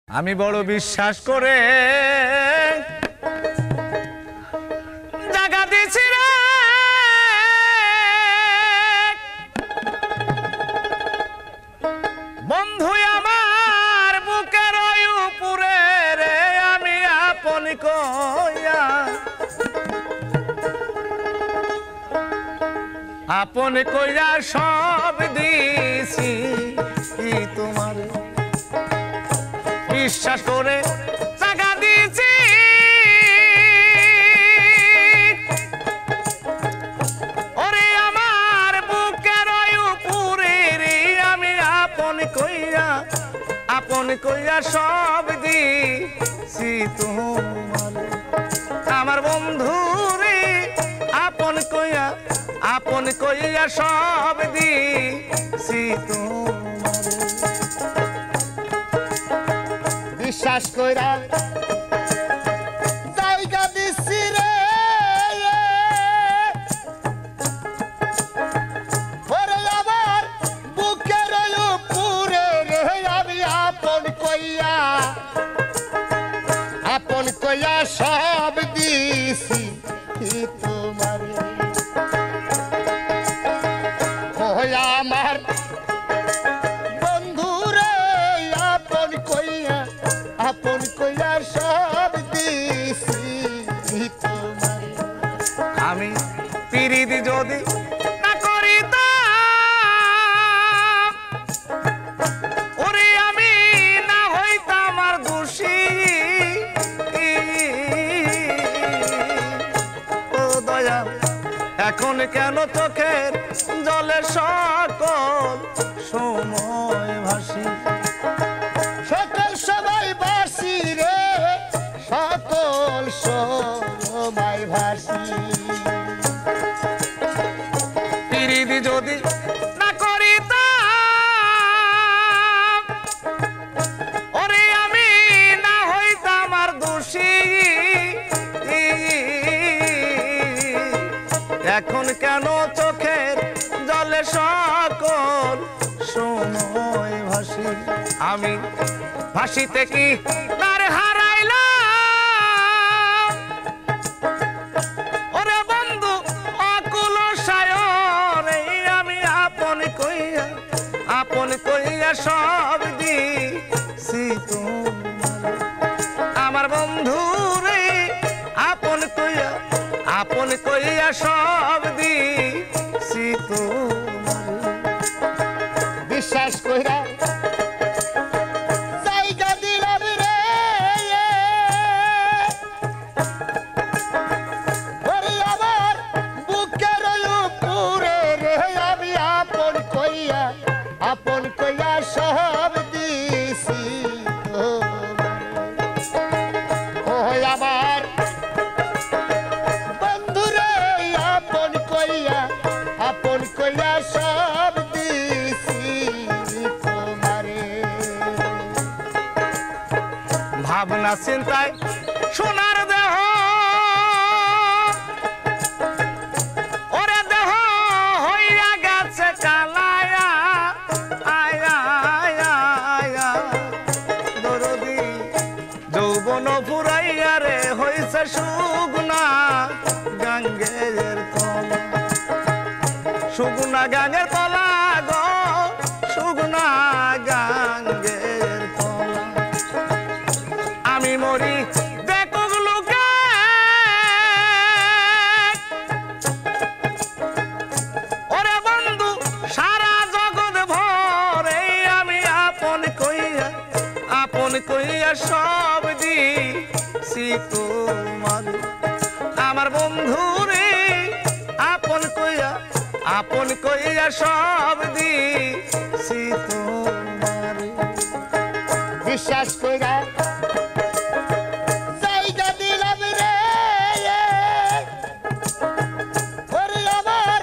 আমি বড় বিশ্বাস করে জায়গা দিছি রে বন্ধু আমার বুকের উপরে রে আমি আপন কইয়া সব দিছি তোমার বিশ্বাস করে জায়গা দিছি ওরে আমার বুকের উপরে রে আমি আপন কইয়া সব দিছি তোমার আমার বন্ধু রে আপন কইয়া সব দিছি তোমার বিশ্বাস কইরা জায়গা দিছি রে ওরে আমার বুকের উপরে রে আমি আপন কইয়া সব দিছি তোমার ওই আমার বন্ধু রে আপন কইয়া সব দিছি তোমার আমি পিরিত যদি না করিতাম ওরে আমি না হইতাম আর দোষী ও দয়া এখন কেন চোখের জলে সকল সময় ভাসি সকল সময় ভাসি রে সকল সময় ভাসি পিরিত যদি না করিতাম ওরে আমি না হইতাম আর দোষী এখন কেন চোখের জলে সকল সময় ভাসি আমি ভাসিতে কি তার হারাইলাম ওরে বন্ধু অকুল সায়রে আমি আপন কইয়া সব দিছি তোমার আমার বন্ধু রে আপন কইয়া সব দিছি তোমার বিশ্বাস কইরা জায়গা দিলাম রে ওরে আমার বুকের উপরে রে আমি আপন কইয়া সব দিছি ওই আমার বন্ধু রে আপন কইয়া সব দিছি তোমারে ভাবনা চিন্তায় সোনার দেহ ওরে দেহ হইয়া গেছে কালায়া আয়া দরদি যৌবন ফুরাইয়া রে হইছে সুগুনা গাঙ্গের তলা সুগুনা গাঙ্গের তলা গো সুগুনা গাঙ্গের তলা আমি মরি দেখুক লোকে ওরে বন্ধু সারা জগৎ ভরে আমি আপন কইয়া সব দিছি তোমার আমার বন্ধু রে আপন কইয়া সব দিছি তোমার বিশ্বাস কইরা জায়গা দিলাম রে ওরে আমার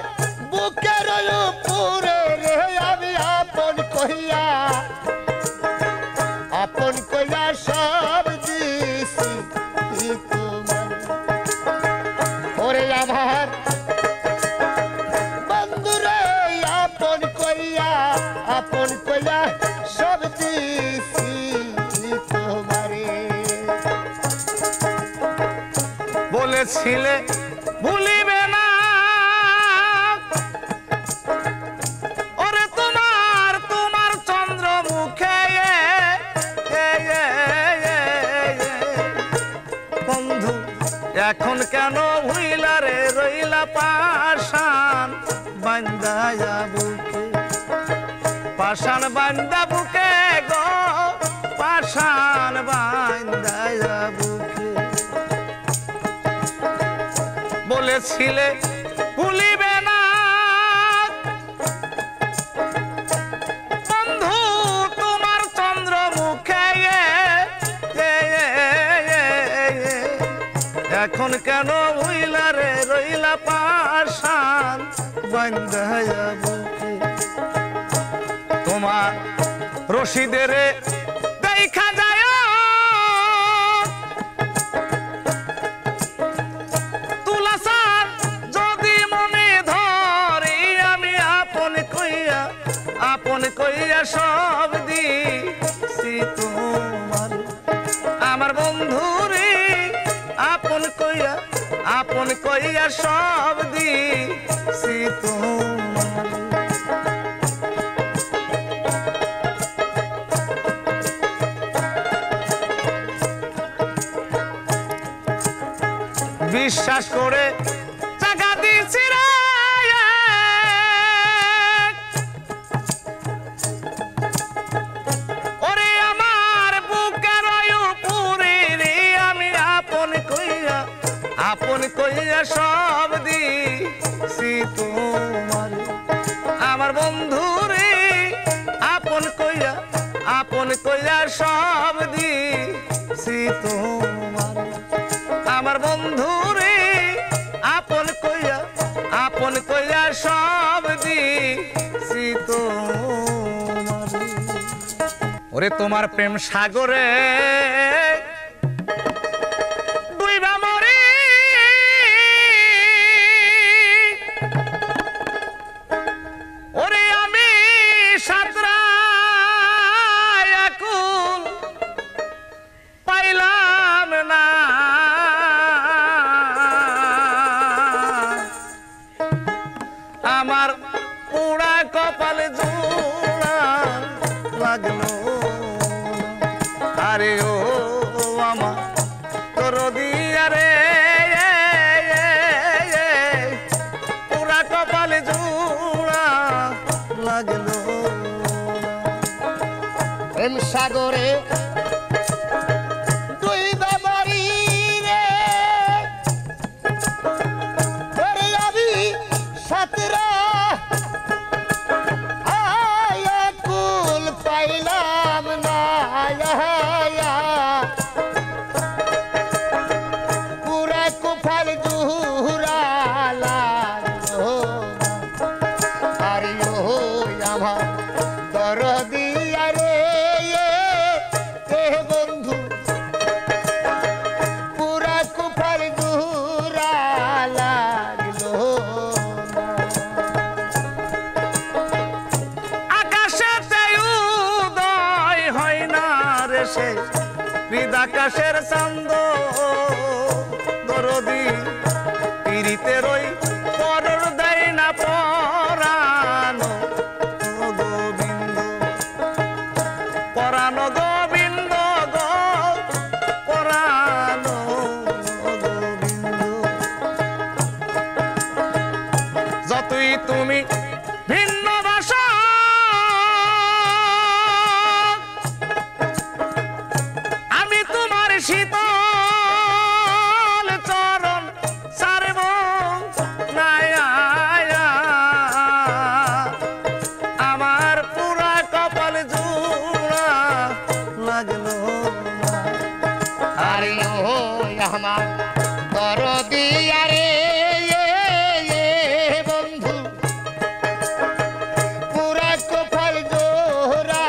বুকের উপরে রে আমি আপন কইয়া সব দিছি তোমার ওরে আমার বন্ধু রে আপন কইয়া সব দিছি তোমার বলেছিলে ভুলিবে না ওরে তোমার তোমার চন্দ্র মুখে বন্ধু এখন কেন ভুইলা রে রইলা পাষাণ বান্দায়া বুকে পাষাণ বান্দা বুকে গো পাষাণ বান্দায়া বুকে বলেছিলে ভুলিবে না বন্ধু তোমার চন্দ্র মুখে এখন কেন ভুইলা রে রইলা পাষাণ বান্দায়া বুকে তোমার রশিদের দেখা যায় তুলাসার যদি মনে ধরি আমি আপন কইয়া সব দিছি তোমার আমার বন্ধু রে আপন কইয়া সব দিছি তোমার বিশ্বাস করে টাকা দিছি রে ওরে আমার বুকের উপরে রে আমি আপন কইয়া সব দিছি তোমার আমার বন্ধু রে আপন কইয়া সব দিছি তোমার আমার বন্ধু রে আপন কইয়া সব দিছি তোমার ওরে তোমার প্রেম সাগরে ডুইবা মরি ওরে আমি সাতরা আকুল পাইলাম না আমার পোড়া কপালে জোড়া লাগলো আরে ও আমার তোর দিয়া রে পোড়া কপালে জোড়া লাগলো প্রেম সাগরে ডুইবা মরি রে ওরে আমি সাতরা আকুল পাইলাম না পুরা কুফাল জুহুরা লাগলো আরে ও আমার দরদিয়া রে বন্ধু পুরা কুফাল জুহুরা লাগলো আকাশেতে উদয় হয় না রে সে হৃদাকাশের চান্দ দরদি পিরিতে রই পরর দেয় না পরানো গোবিন্দ পরানো গোবিন্দ গো পরানো গোবিন্দ যতই তুমি ভিন্ন ভাষা আমি তোমার শীতল চরণ সারব না আমার পুরা কপাল জোড়া লাগলো না আরে ও আমার দরদিয়া রে বন্ধু পুরা কপাল জোড়া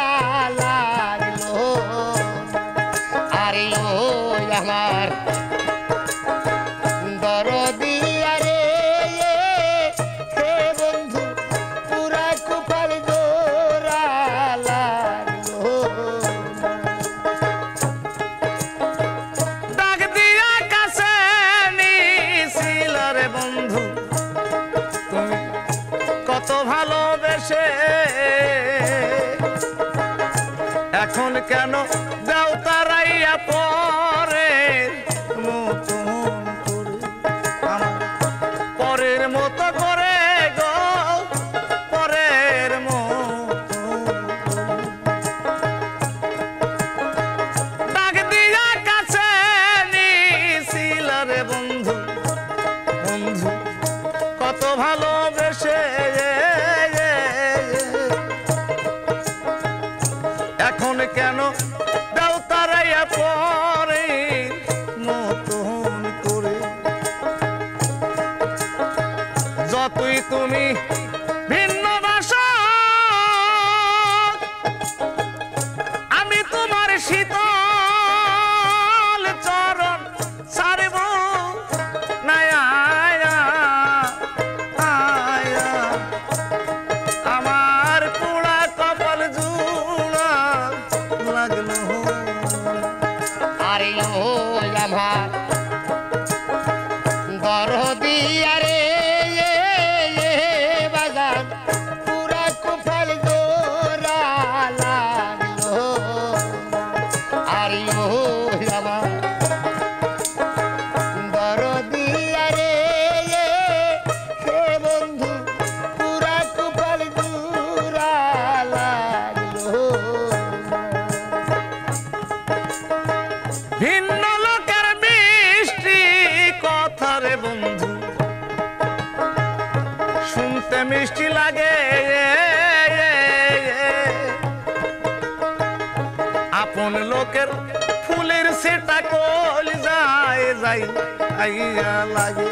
লাগলো আরে ও আমার দরদিয়া রে বন্ধু পুরা কপাল জোড়া লাগলো ডাক দিয়া কাছে পরে নতুন করে যতই তুমি ভিন্ন ভাষা আমি তোমার শীতল চরণ ছাড়ব না আমার পোড়া কপাল জুড়া লাগলো আরে ও আমার দরদি আরে বাজান পুরা কুফল জোড়া লাগলো আরে ও আমার দরদি আরে হে বন্ধু পুরা কুফল জোড়া লাগলো ভিন্ন লোকের মিষ্টি কথা রে বন্ধু শুনতে মিষ্টি লাগে আপন লোকের ফুলের সেটা কল যায় যাই আইয়া লাগে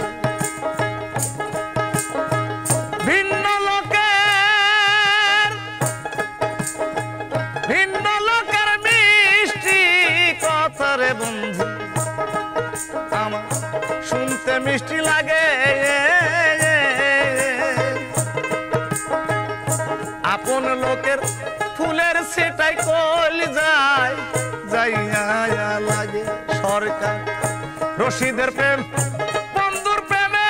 ভিন্ন লোকের মিষ্টি কথা রে বন্ধু আমার শুনতে মিষ্টি লাগে আপন লোকের ফুলের সেটাই কল যায় যাইয়া লাগে সরকার রশিদের প্রেম বন্ধুর প্রেমে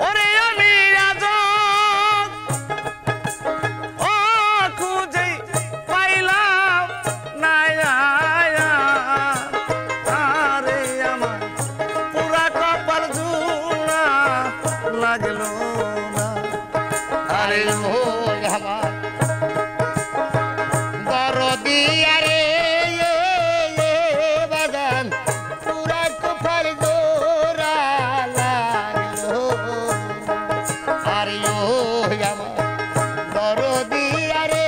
ওরে আমি রাজক ও খুঁজে পাইলাম না আরে আমার পুরা কপাল জুড়া লাগলো না আরে ও আমার দরদি আরে বাজান পুরা কুফল জোড়া লাগলো আরে ও আমার দরদি আরে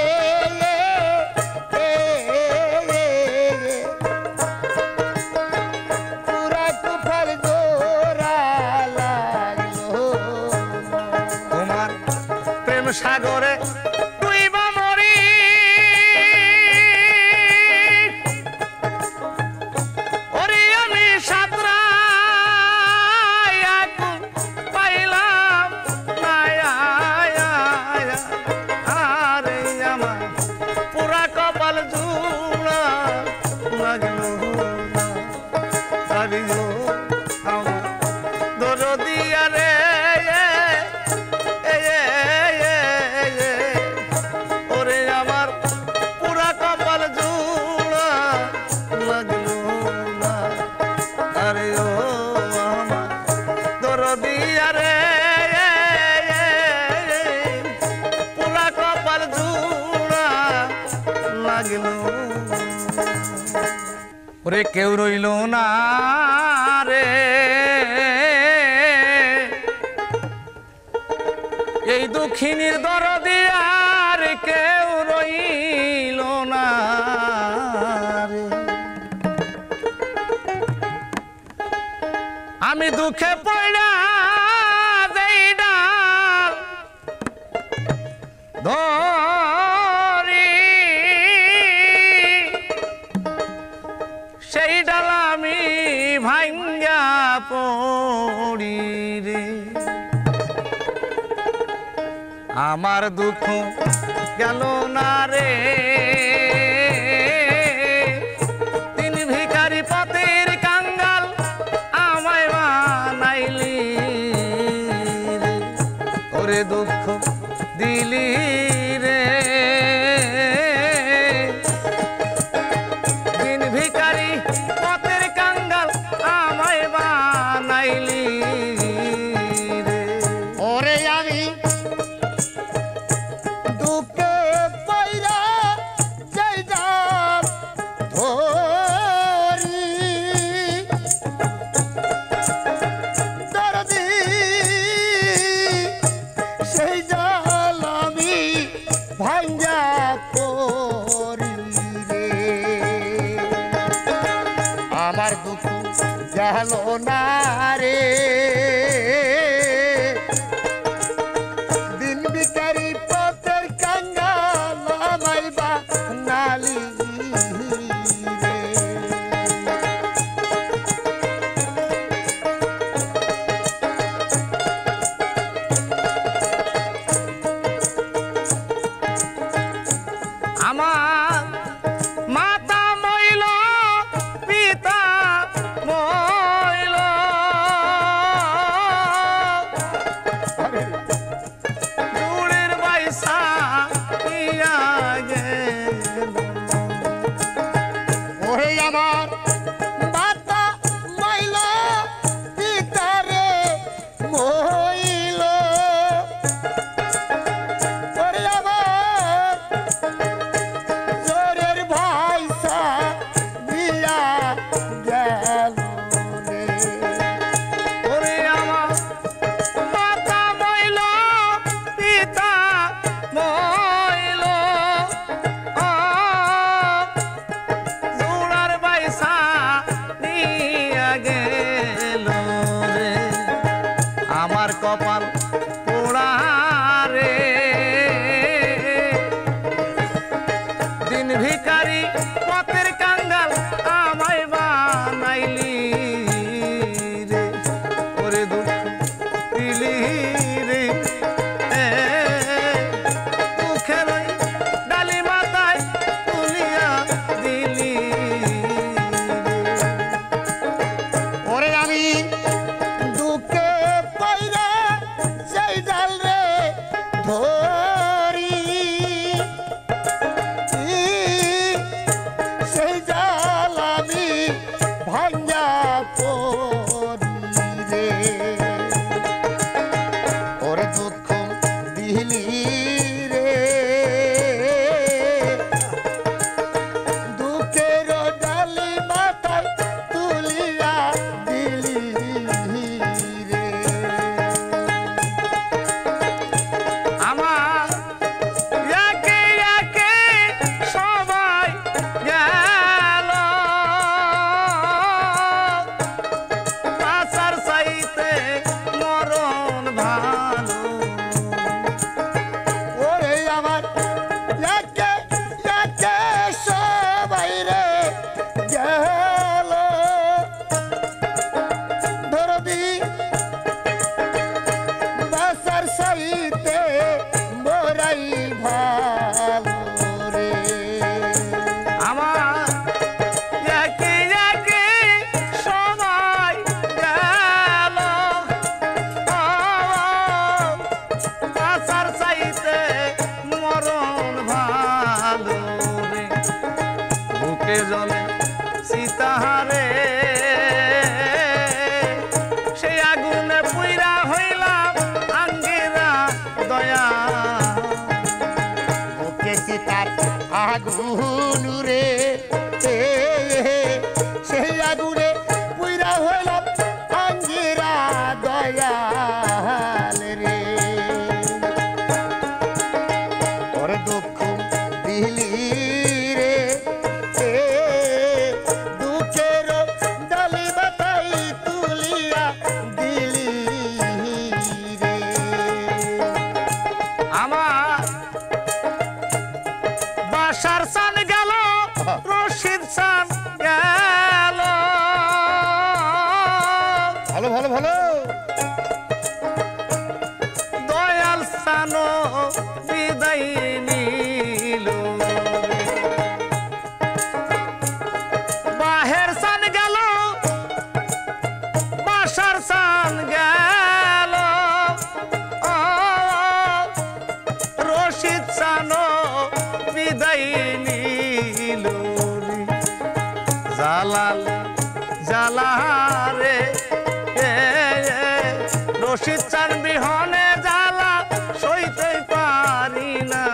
পুরা কুফল জোড়া লাগলো তোমার প্রেম সাগরে ডুইবা মরি ওরে আমি সাঁতরাই আগুন পাইলাম না আরে আমার পুরা কপাল জুড়া লাগলো না আরিও আমার দরদি আরে ওরে আমার পুরা কপাল জুড়া লাগলো না আরে ও আমার দরদি আরে পুরা কপাল জুড়া লাগলো ওরে কেউ রইল না রে এই দুঃখিনীর দরদি আর কেউ রইল না রে আমি দুঃখে পড়া যেই ডাল ধরি সেই ডাল আমি ভাঙ্গা পড়ি রে আমার দুঃখ গেল না রে তিন ভিখারি পথের কাঙ্গাল আমায় বানাইলি রে ওরে দুঃখ দিলি রে তিন ভিখারি পথের কাঙ্গাল আমায় বানাইলি রে ওরে আমি দুঃখে পয়রা গেল না রে দিন বিকারি পথের কাঙ্গাল আমায় বানালি রে আমার মাতা মইল পিতা মইল দূরের বাইসা ইয়া গেল ওরে আমার মাতা মইল পিতারে মইল ওরে আমার জোরের ভাইসা দিয়া গেল রে ওরে আমার মাতা মইল পিতা মইল জোড়ার বাইসা নিয়া গেল রে আমার কপাল পোড়া রে দিন ভিখারি পথের কাঙ্গাল আমায় বানাইলি রে ওরে দুঃখ দিলি রে দুঃখের ওই ডালি মাথায় তুলিয়া দিলি ওরে আমি দুঃখে পয়রা সেই ডাল রে ধরি সেই জাল আমি ভাঙ্গা পড়ি রে ওরে দুঃখ দিলি রে দুঃখের ডালি মাথায় তুলিয়া দিলি রে আমার একে একে সবাই গেল আসার চাইতে মরণ ভালো ওরে আমার একে একে সবাই রে গেল ধরবি বাসার সাইতে মোরাই ভালো রে আমার একে একে সবাই গেল আসার চাইতে মরণ ভালো রে বুকে জলে সীতাহারে সেই আগুনে পুইরা হইলাম আঙ্গিরা দয়া ওকে সীতার আগুন রে সেই আগুনে পুইরা হইলাম আঙ্গিরা দয়াল রে ওর দুঃখ দিলি রে দুঃখের ডালি মাথায় তুলিয়া দিলি রে আমার বাসার সান গেল রশিদ সান গেল ভালো ভালো ভালো দয়াল সানো বিদায় নিল বাহের সান গেল বাসার সান গেল রশিদ সানো বিদায় নিল জালাল জালারে রশিদ চান বিহনে জ্বালা সইতে পারি না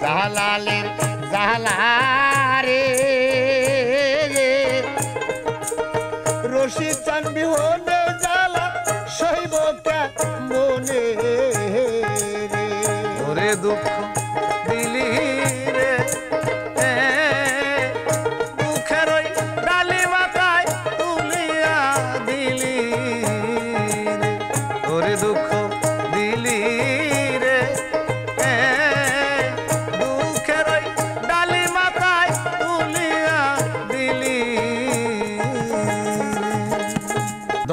জালালের জালা রে রশিদ চান বিহনে জ্বালা সইব মনে রে ওরে দুঃখ দিলি রে দুঃখের ওই ডালি মাথায়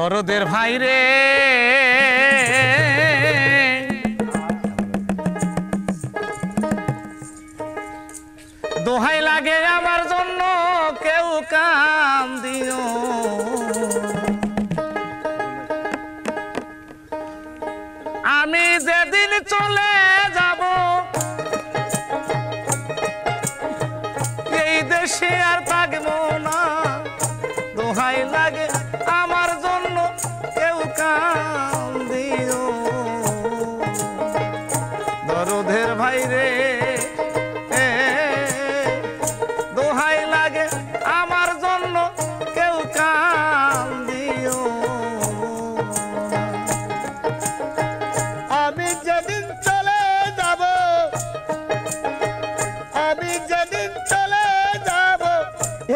দরদের ভাই রে দোহাই লাগে আমার জন্য কেউ কাম দিও আমি যেদিন চলে যাব এই দেশে আর থাকবো না দোহাই লাগে আমার জন্য কেউ কাম দিও দরদের ভাই রে দোহাই লাগে আমার জন্য কেউ কাম দিও আমি যেদিন চলে যাব আমি যেদিন চলে যাব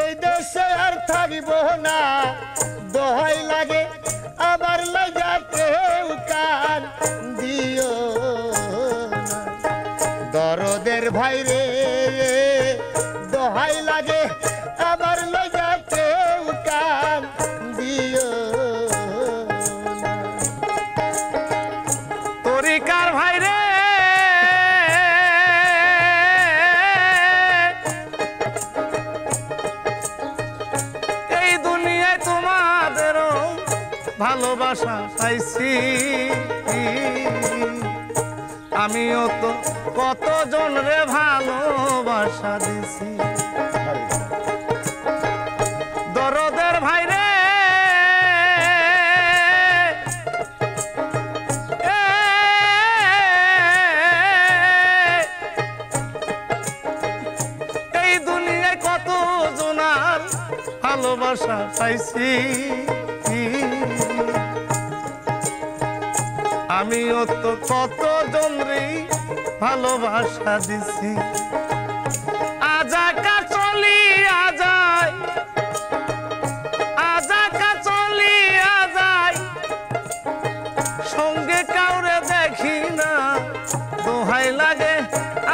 এই দেশে আর থাকিব না দোহাই লাগে আমার লাগা কেউ কান দিও দরদের ভাই রে দোহাই লাগে আমার লাগা কেউ কান দিও তরিকার ভাই রে এই দুনিয়ায় তোমাদেরও ভালোবাসা পাইছি আমিও তো কতজন রে ভালোবাসা দিছি দরদের ভাই রে এই দুনিয়ায় কত জনার ভালোবাসা পাইছি আমিও তো কতজন রে ভালোবাসা দিছি আজাকা চলিয়া যায় আজাকা চলিয়া যায় সঙ্গে কাউরে দেখি না দোহাই লাগে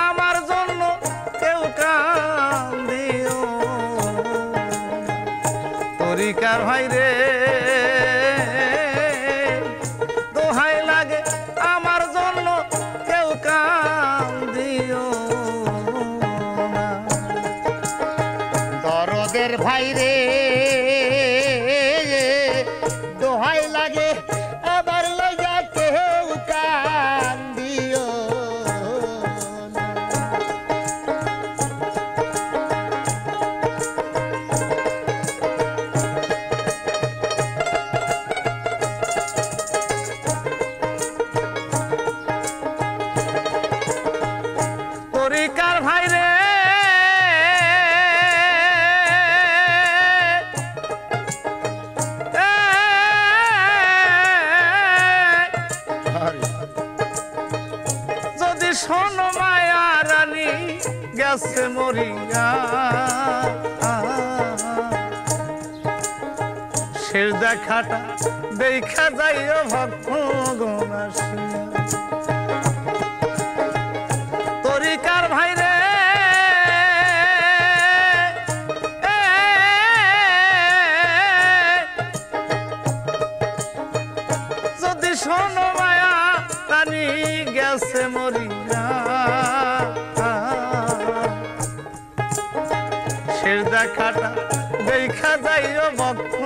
আমার জন্য কেউ কাম দিও তরিকার ভাই রে দোহাই লাগে আমার জন্য কেউ কাম দিও না দরদের ভাই রে দোহাই লাগে আবার লাগা কেউ কান দিও তরিকার ভাই রে যদি শোনো মায়া রানী গেছে মরিয়া শেষ দেখাটা দেখা যাইও ভক্ত গণাসিয়া তরিকার ভাই রে যদি শোনো মায়া রানী গেছে মরিয়া শেষ দেখাটা দেখা যাইও ভক্ত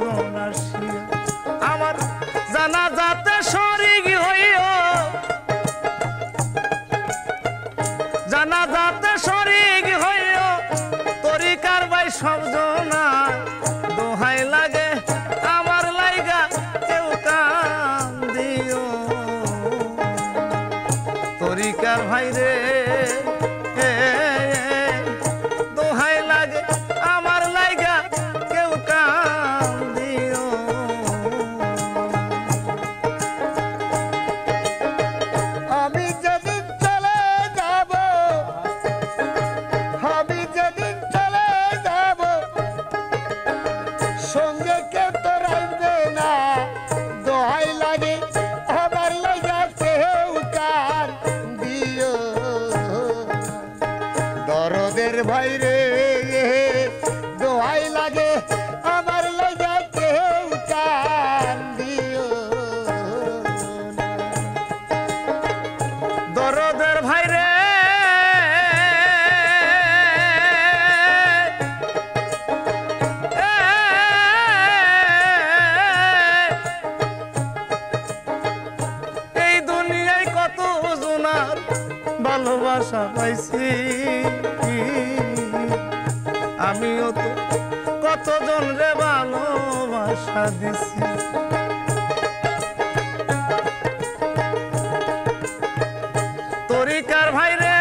গণাসিয়া আমার জানা যাতে শরীর হইও জানা যাতে শরীর হইও তরিকার ভাই সব জনা দোহাই লাগে আমার লাইগা কেউ কাম দিও তরিকার ভাই রে দোহাই লাগে আমার লাইগা কেউ কাম দিও আমি যেদিন চলে যাব আমি যেদিন চলে যাব সঙ্গে কেউ তো রাখবে না দোহাই লাগে আমার লাগা কেউ কান দিও দরদের ভাই রে দোহাই লাগে আমার লাগা কেউ কান আমিও তো কতজন রে ভালোবাসা দিছি তরিকার ভাই রে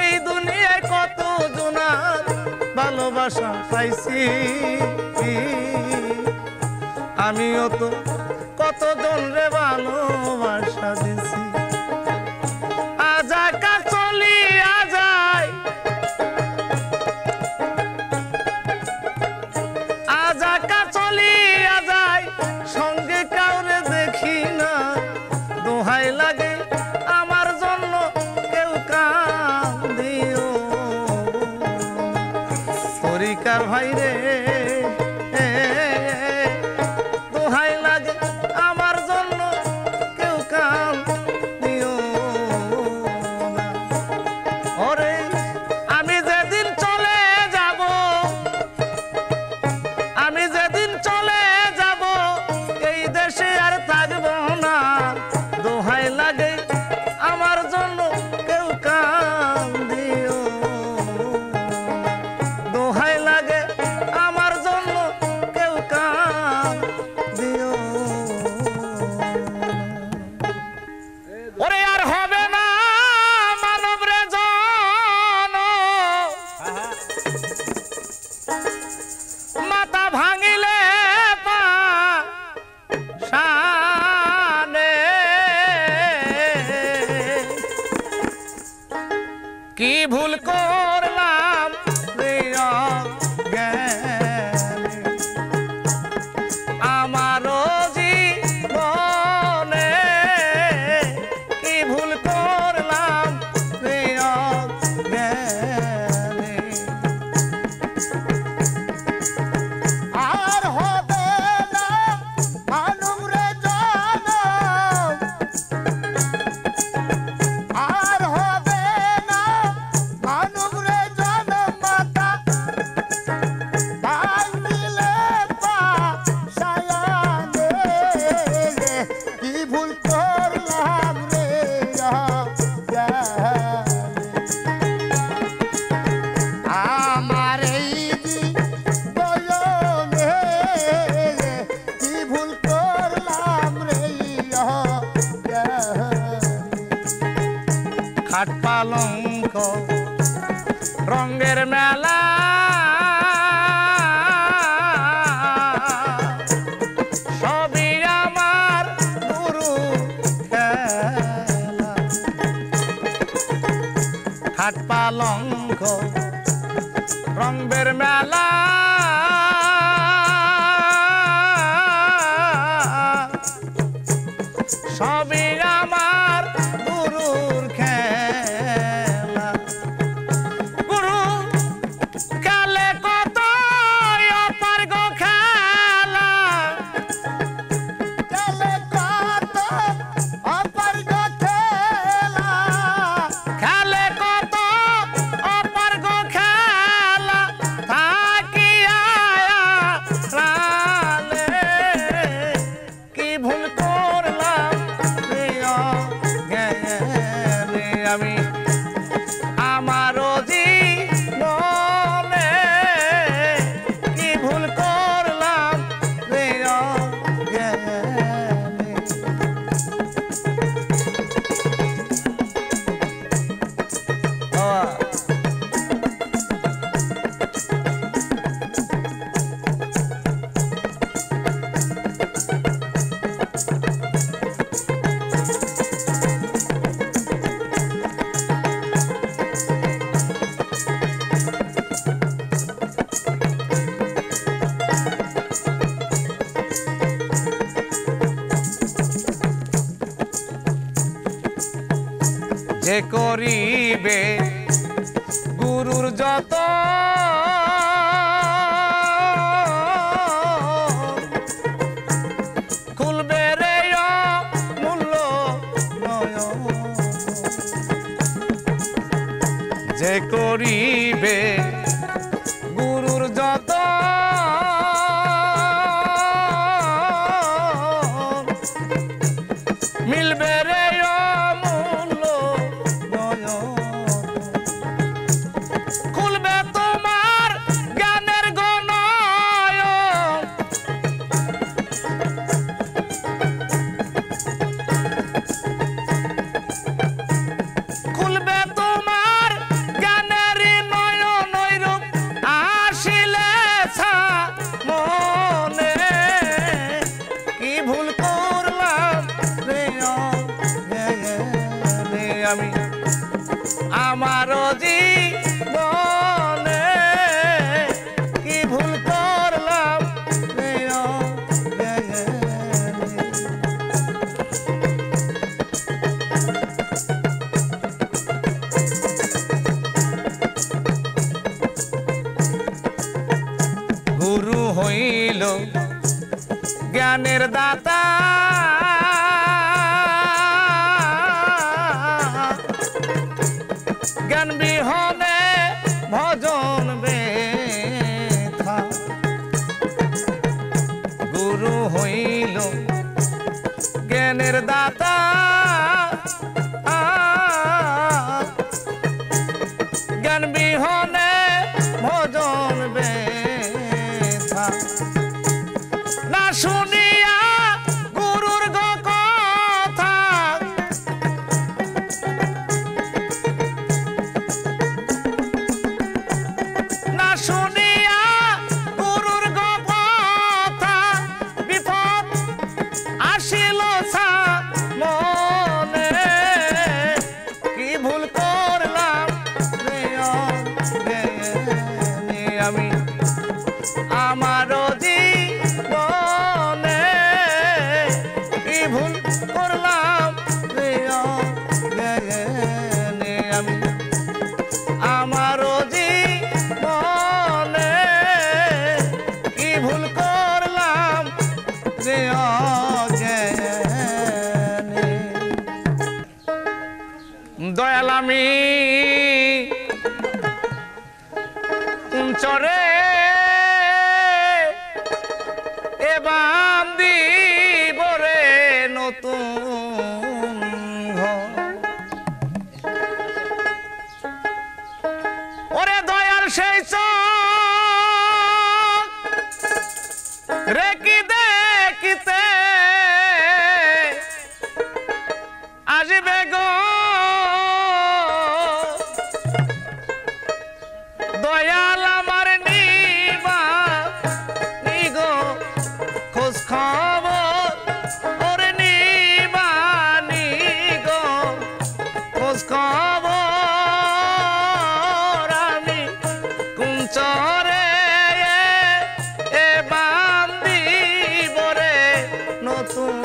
এই দুনিয়ায় কত জনার ভালোবাসা পাইছি আমিও তো কতজন রে ভালোবাসা দিছি আজাকা চলিয়া যায় আজাকা চলিয়া যায় সঙ্গে কাউরে দেখি না দোহাই লাগে আমার জন্য কেউ কান্দিও তরিকার ভাই রে কি ভুল করলাম আমারও জীবনে কি ভুল করলাম আর হবে না মালুম রে জানম আর হবে না মালুম রে জানম মাতা ভাঙিলে পা সায়ানে রে কি ভুল করলাম রে আমার এই খাট পালঙ্ক রঙের মেলা সবই আমার গুরু খেলা খাট পালঙ্ক রঙের মেলা সবই আমার গুরুর খেলা গুরু কালে কত অপার্গ খেলা কালে কত অপার্গ খেলা খেলে কত অপার্গ খেলা থাকিয়া প্রাণে কি ভুল করলাম আমি আমারও জীবনে কি ভুল করলাম রে যে করিবে গুরুর যত খুলবে রে মূল্য যে করিবে গুরুর যত জ্ঞানের দাতা জ্ঞান বিহনে ভজন ব্যথা না শুনিয়া গুরুর কথা না শুনিয়া গুরুর কথা বিপদ আসিল মনে কি ভুল করলাম আমি আমারও জীবনে কি ভুল করলাম আমি আমারও জীবনে কি ভুল করলাম দয়াল আমি চরে এবাম দিব রে নতুন ওরে দয়াল সেই চোখ রেখি দেখিতে আসবে গো দয়াল আমার নিবা নিগো খোঁজ খবর ওরে নিবা নিগো খোঁজ খবর আমি কুঞ্চরে এ বান্দি বরে নতুন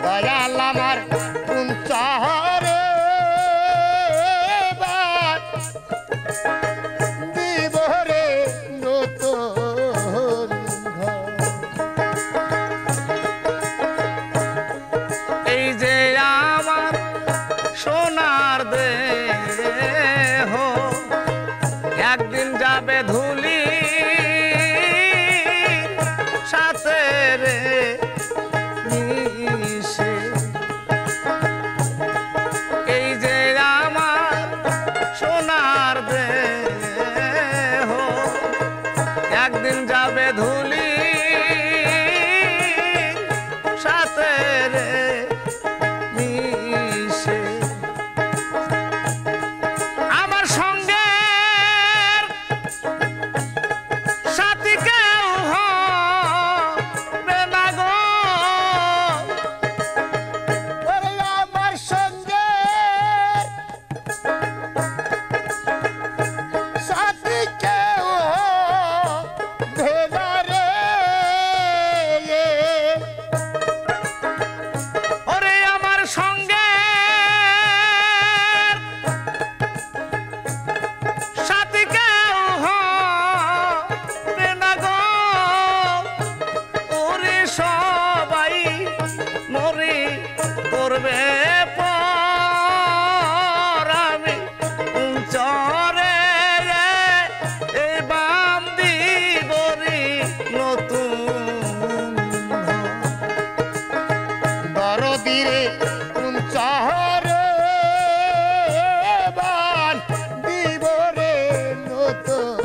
দয়াল আমার কুঞ্চরে সোনার দেহ একদিন যাবে ধুলি সাথে রে মিশে এই যে আমার সোনার দেহ একদিন যাবে ধুলি সাথে রে করবে পর আমি চরে এই বান্দি বরি নতুন দরদিরে কুঞ্চরে বান্দি বরে নতুন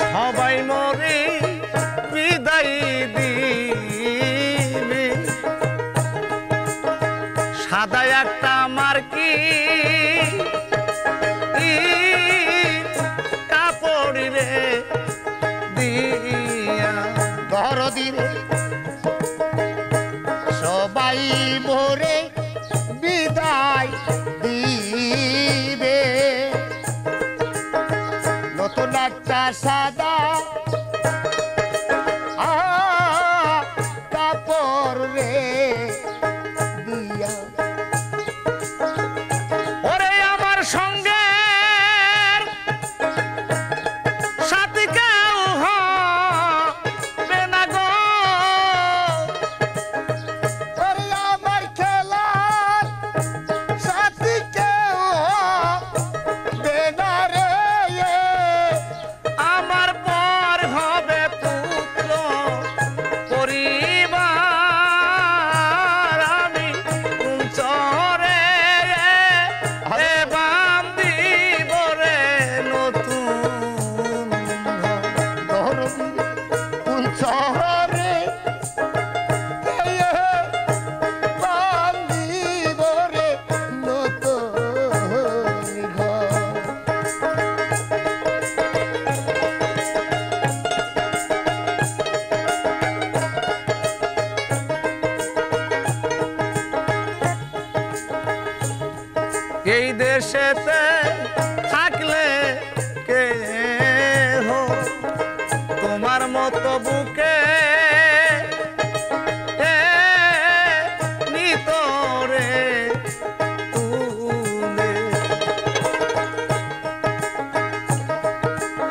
সবাই মরে বিদায় দিবি সাদা একটা মার্কি কাপড় রে দিয়া দরদিরে সবাই মোরে বিদায় দিবে নতুন একটা সাদা কাপড় রে দিয়া ওরে আমার সঙ্গে সাথী কেউ হবে না গো ওরে আমার খেলার সাথী কেউ হবে না রে আমার পর দেশেতে থাকলে কে হো তোমার মতো বুকে নিতরে তুলে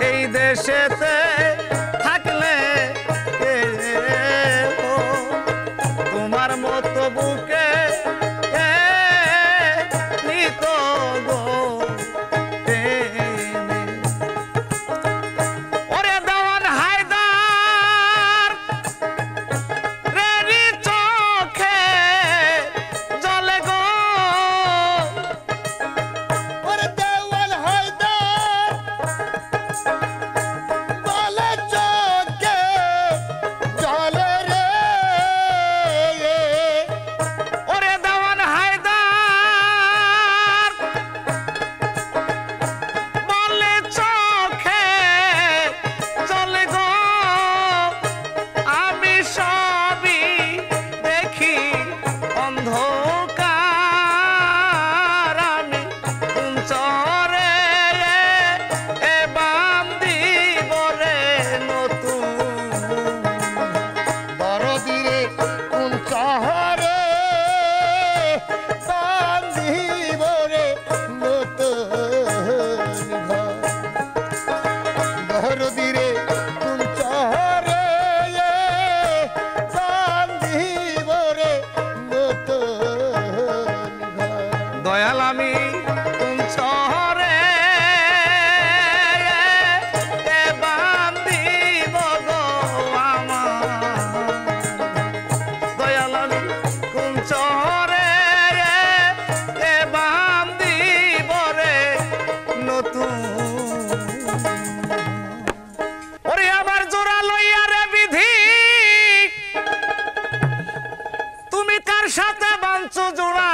এই দেশেতে থাকলে কে হো তোমার মতো বুকে নিত গো টেনে। ওরে দেওয়ান হায়দার রেডি চোখে জলে গো ওরে দেওয়ান হায়দার বলে চোখে জলে রে ওরে দেওয়ান হায়দার বলে চোখে জলে গো আমি সবই দেখি অন্ধকার আমি চরে এ বান্দি বরে নতুন দরদিরে কোন শহরে বান্ধিব রে নতুন ঘর দরদিরে কোন শহরে বান্ধিব রে নতুন ঘর দয়াল আমি কোন শহরে এ বান্দিব গো আমার দয়াল আমি কোন শহরে এ বান্দিব রে নতুন ওরে আমার জোড়া লইয়া রে বিধি তুমি কার সাথে বাঁধছো জোড়া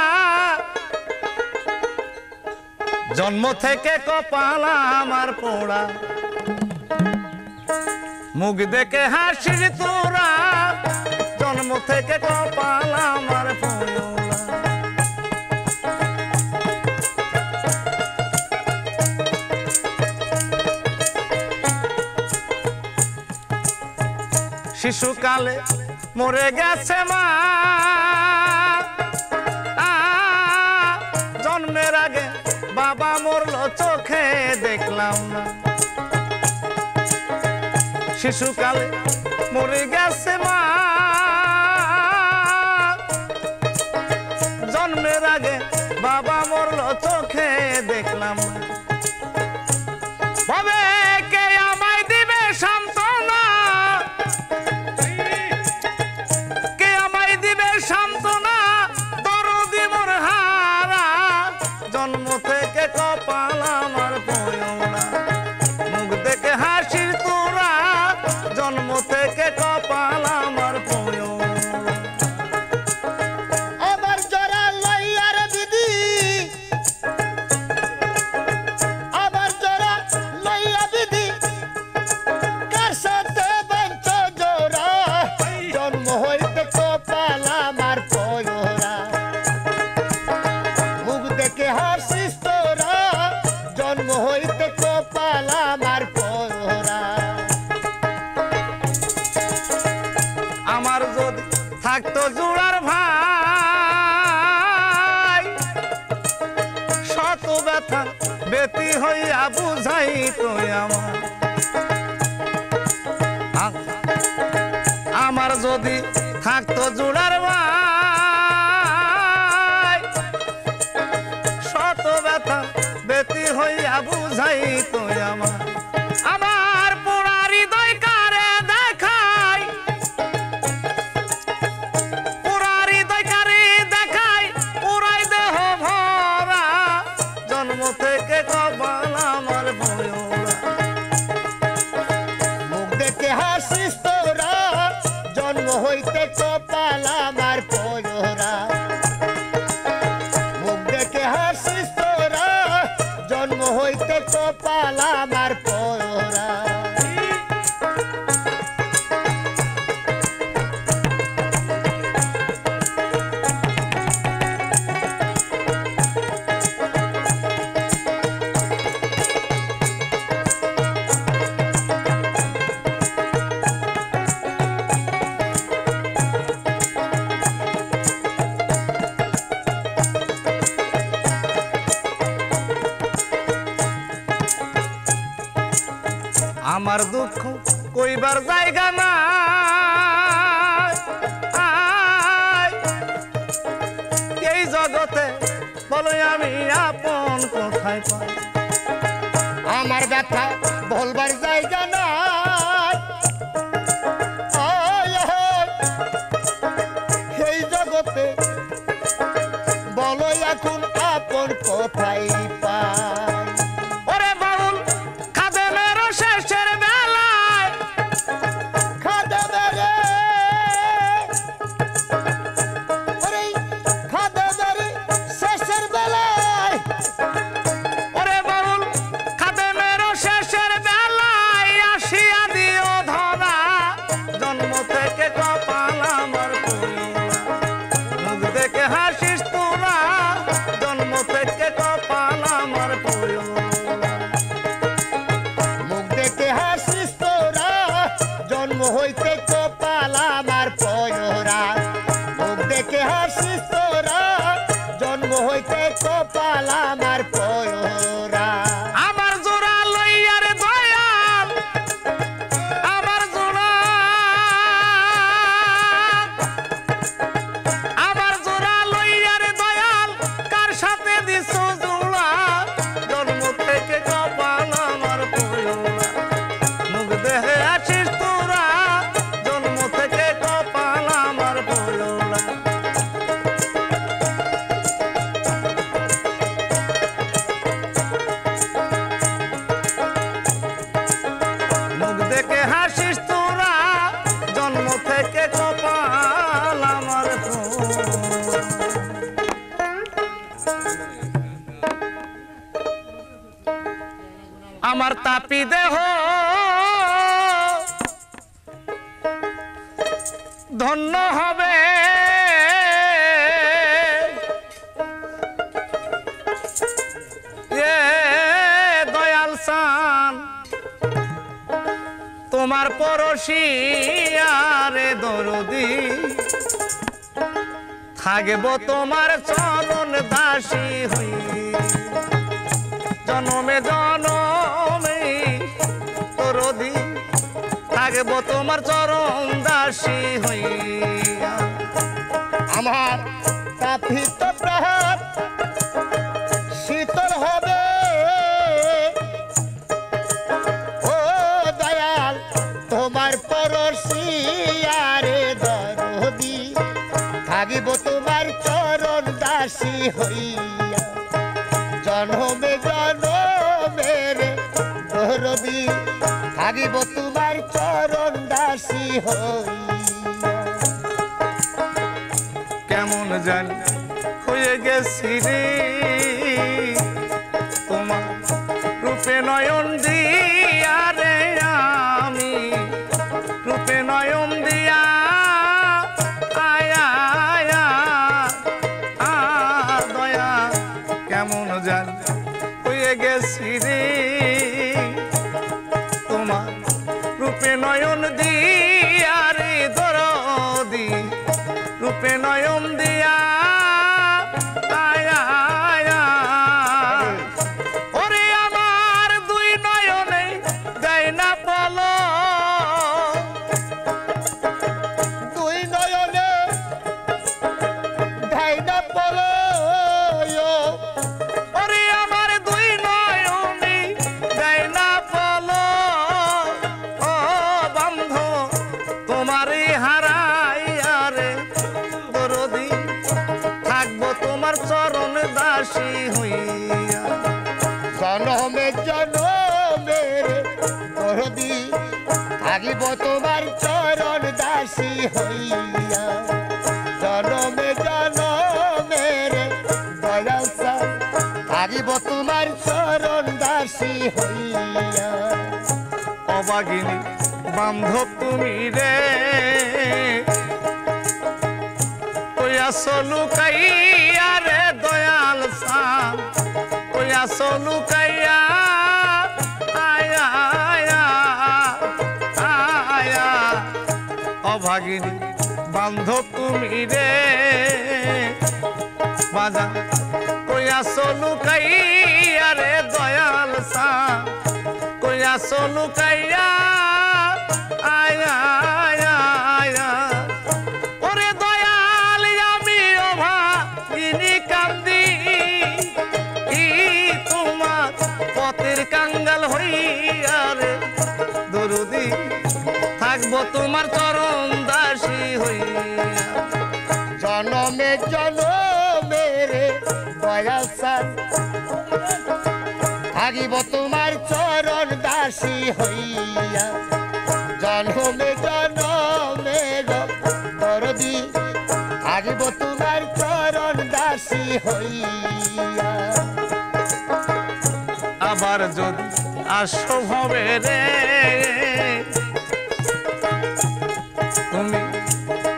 জন্ম থেকে কপাল আমার পোড়া মুখ দেখে হাসির তোরা জন্ম থেকে কপাল আমার পোড়া শিশুকালে মরে গেছে মা জন্মের আগে বাবা মরলো চোখে দেখলাম না শিশুকালে মরে গেছে মা জন্মের আগে বাবা মরলো চোখে দেখলাম না ভাবে কে আমায় দিবে সান্ত্বনা কে আমায় দিবে সান্ত্বনা দরদি মোর হারা জন্ম থেকে কপাল আমার পোড়া মুখ দেখে হাসির তোরা জন্ম থেকে কপাল আমার পোড়া আবার জরা লইয়ার দিদি আবার জরা লইয়া দিদি কার সাথে বাঞ্চ জোড়া জন্ম হইতে কপাল আমার পোড়া মুখ দেখে হাসিস তোরা জন্ম হইতে কপাল আমার পোড়া আমার যদি থাকতো জোড়ার ভাই শত ব্যথা বেতি হইয়া বুঝাই তো আমার যদি থাকতো জোড়ার ভাই শত ব্যথা বেতি হইয়া বুঝাই তো আমার পোড়া হৃদয় কারে দেখাই পোড়া হৃদয় কারে দেখাই পোড়াই দেহ ভরা জন্ম থেকে কপাল আমার পোড়া মুখ দেখে হাসিস তোরা জন্ম হইতে কপাল আমার পোড়া মুখ দেখে হাসিস তোরা জন্ম হইতে কপাল আমার পোড়া দুঃখ কইবার জায়গা না এই জগতে বলো আমি আপন কোথায় পাই আমার ব্যথা বলবার জায়গা না এই জগতে বলো এখন আপন কোথায় পাই ওরে বাউল খাদেমের শেষের বেলায় খাদেমের ওরে খাদেমের শেষের বেলায় ওরে বাউল খাদেমের শেষের বেলায় আসিয়া দিও ধরা জন্ম থেকে কপাল আমার পুরোলা মুখ দেখে হাসিস তোরা জন্ম থেকে কপাল আমার পুরোলা মুখ দেখে হাসিস তোরা জন্ম হইতে কপাল আমার পয়রা মুখ দেখে হাসিস তোরা জন্ম হইতে কপাল আমার পয়রা আমার জোড়া লইয়ার দয়াল আমার জোড়া লইয়ার দয়াল কার সাথে দিছ জোড়া জন্ম থেকে কপাল আমার পয়লা মুখ দেহে আছিস তোরা জন্ম থেকে কপাল আমার পয়লা মুখ দেখে হাসিস তোরা জন্ম থেকে কপাল আমার আমার তাপি দেহ ধন্য হবে এ দয়াল সান তোমার পরশি আরে দরদি থাকব তোমার চরণ দাসী হই জনমে জনমে দরদি থাকব তোমার চরণ দাসী হইয়া আমার তাপিত প্রাণ শীতল হবে ও দয়াল তোমার পরশি আরে দরদি থাকিব তোমার চরণ দাসী হইয়া জনমে জনমের দরদি থাকিব তোমার চরণ দাসী হইয়া কেমন জানি হয়ে গেছি রে তোমার রূপে নয়ন দিয়া রে আমি রূপে নয়ন দিয়া আয়া আয়া আর দয়া কেমন জানি হয়ে গেছি রে তোমার রূপে নয়ন দিয়া রে দরদি রূপে নয়ন দিয়া আয়া আয়া ওরে আমার দুই নয়নে দেয় না বলো দুই নয়নে ধাইনা পলো ওরে আমার দুই নয়নে দেয় না বলো ও বন্ধু তোমারই হারাইয়া রে দরদি থাকবো তোমার চরণ দাসী হইয়া জনমে জনমের দরদি থাকিব তোমার চরণ দাসী হইয়া জনমে জনমের দয়াসা থাকিব তোমার চরণ দাসী হইয়া অবাগিনী বান্ধব তুমি রে ওয়া সলুকাইয়া রে দয়াল সাম ওয়া সলুকাইয়া আয়া আয়া আয়া অভাগিনী বান্ধব তুমি রে বাজা কইয়া সলুকাইয়া রে দয়াল সাম আসো লুকাইয়া আয়া আয়া আয়া ওরে দয়াল আমি অভাগিনী কান্দি তোমার পথের কাঙ্গাল হইয়া রে দরদি থাকবো তোমার চরণ দাসী হইয়া জনমে জনমে রে দয়াল সান থাকিব তোমার চরণ দাসী হইয়া জনমে জনমে দরদি থাকিব তোমার চরণ দাসী হইয়া আবার যদি আসো ভবে রে তুমি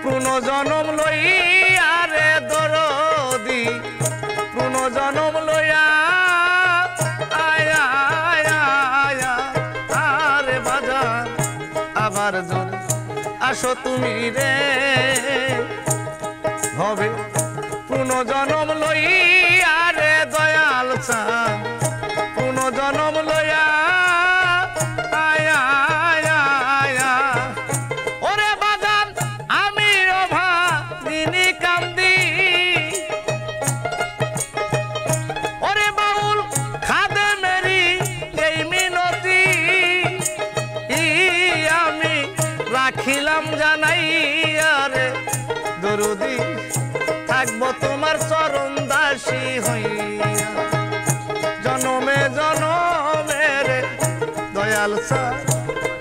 পুনর্জন্ম লইয়া রে দরদি পুনর্জন্ম লইয়া আয়া আয়া আয়া আরে বাজার আবার যদি আসো তুমি রে হবে পুনর্জন্ম লইয়া রে দয়াল চা পুনর্জন্ম লইয়া আয়া আয়া আয়া ওরে বাজান আমি অভাগিনী কান্দি ওরে বাউল খাদে মেরি এই মিনতি আমি রাখিলাম জানাইয়া রে দরদি থাকবো তোমার চরণ দাসী হইয়া জনমে জনমে রে দয়াল সা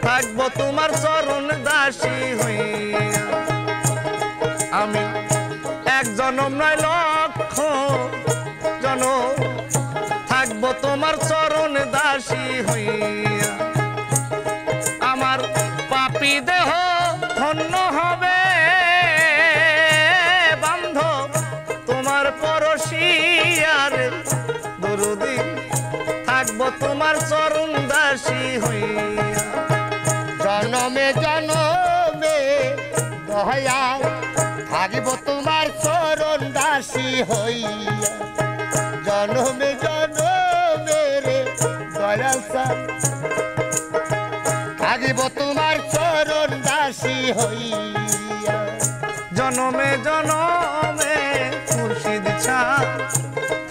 থাকবো তোমার চরণ দাসী হইয়া আমি এক জনম নয় লক্ষ জনম থাকবো তোমার চরণ দাসী হইয়া আমার পাপী দেহ ধন্য হবে বান্ধব তোমার পরশিয়ার দরদি থাকবো তোমার চরণ দাসী হইয়া জনমে জনমে দয়াল থাকিব তোমার চরণ দাসী হইয়া জনমে জনমে রে দয়াল সান থাকিব তোমার চরণ দাসী হইয়া জনমে জনমে মুর্শিদ ছা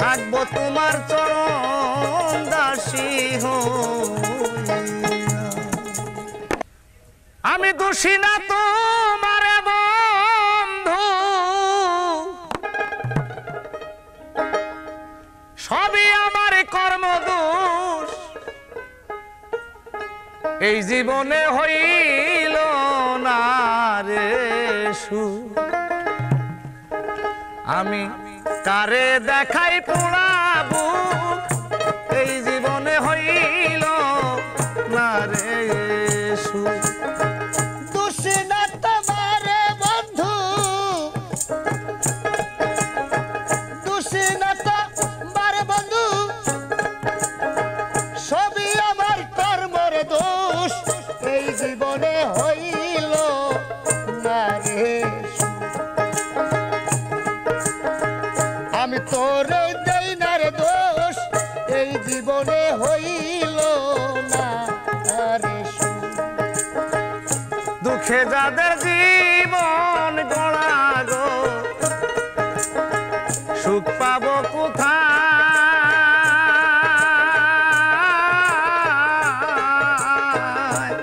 থাকবো তোমার চরণ দাসী হইয়া আমি দোষী না তোমার বন্ধু সবই আমার কর্মদোষ এই জীবনে হইল না রে সুখ আমি কারে দেখাই পোড়াবো এই জীবনে হইল না রে সুখ দোষী না তোমার বন্ধু দোষী না তোমার বন্ধু সবই আমার কর্মর দোষ এই জীবনে হইল না রে আমি তোরে দেই না রে দোষ এই জীবনে হইল না রে দুঃখে যাদের জীবন গড়া গো সুখ পাবো কোথায়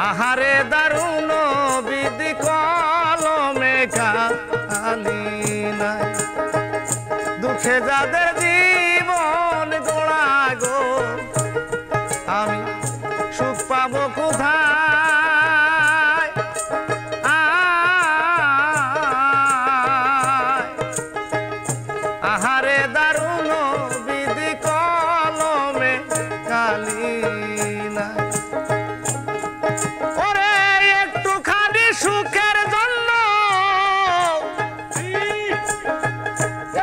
আহারে দারুণ বিধি কলমে কালি নাই দুঃখে যাদের জীবন গোড়া গো আমি সুখ পাবো কোথায় আহারে দারুণ বিধি কলমে কালি নাই ওরে একটুখানি সুখের জন্য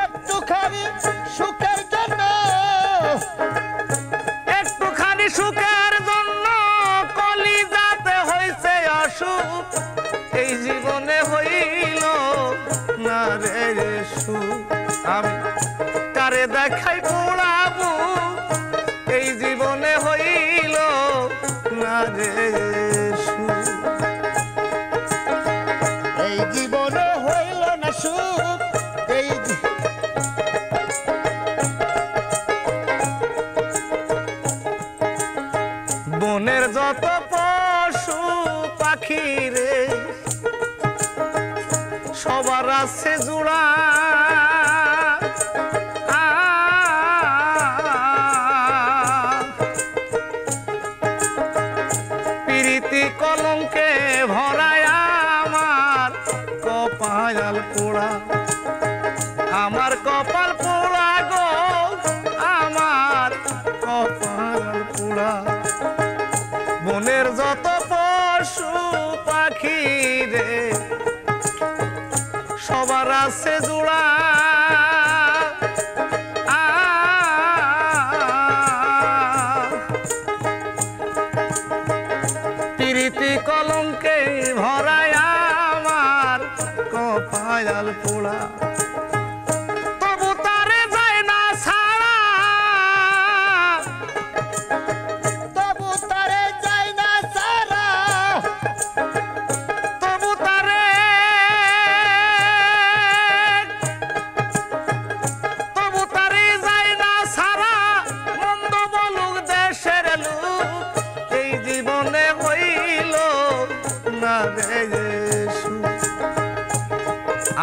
একটুখানি সুখের জন্য একটুখানি সুখের জন্য কলিজাতে হইছে অসুখ এই জীবনে হইল না রে সুখ আমি কারে দেখাই পোড়াবো বনের যত পশু পাখি রে সবার আছে জোড়া প্রীতি কলঙ্কে ভরায় আমার কপাল পোড়া আমার কপাল পোড়া গো আমার কপাল পোড়া বনের যত পশু পাখি রে সবার আছে জোড়া প্রীতি কলঙ্কে ভরায় আমার কপাল পোড়া তবু তারে যায় না ছাড়া তবু তারে যায় না সারা তবু তারে যায় না ছাড়া মন্দ বলুক দেশের লোক এই জীবনে হইল না রে সুখ।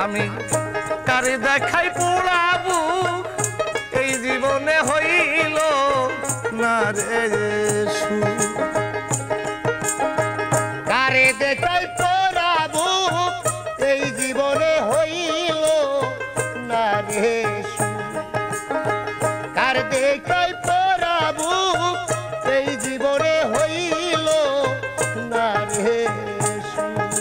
আমি কারে দেখাই পোড়াবো এই জীবনে হইল না রে সুখ। কারে দেখাই পরাবো এই জীবনে হইল না রে সুখ। কার দেখাই পরাবো এই জীবনে হইল না রে সুখ।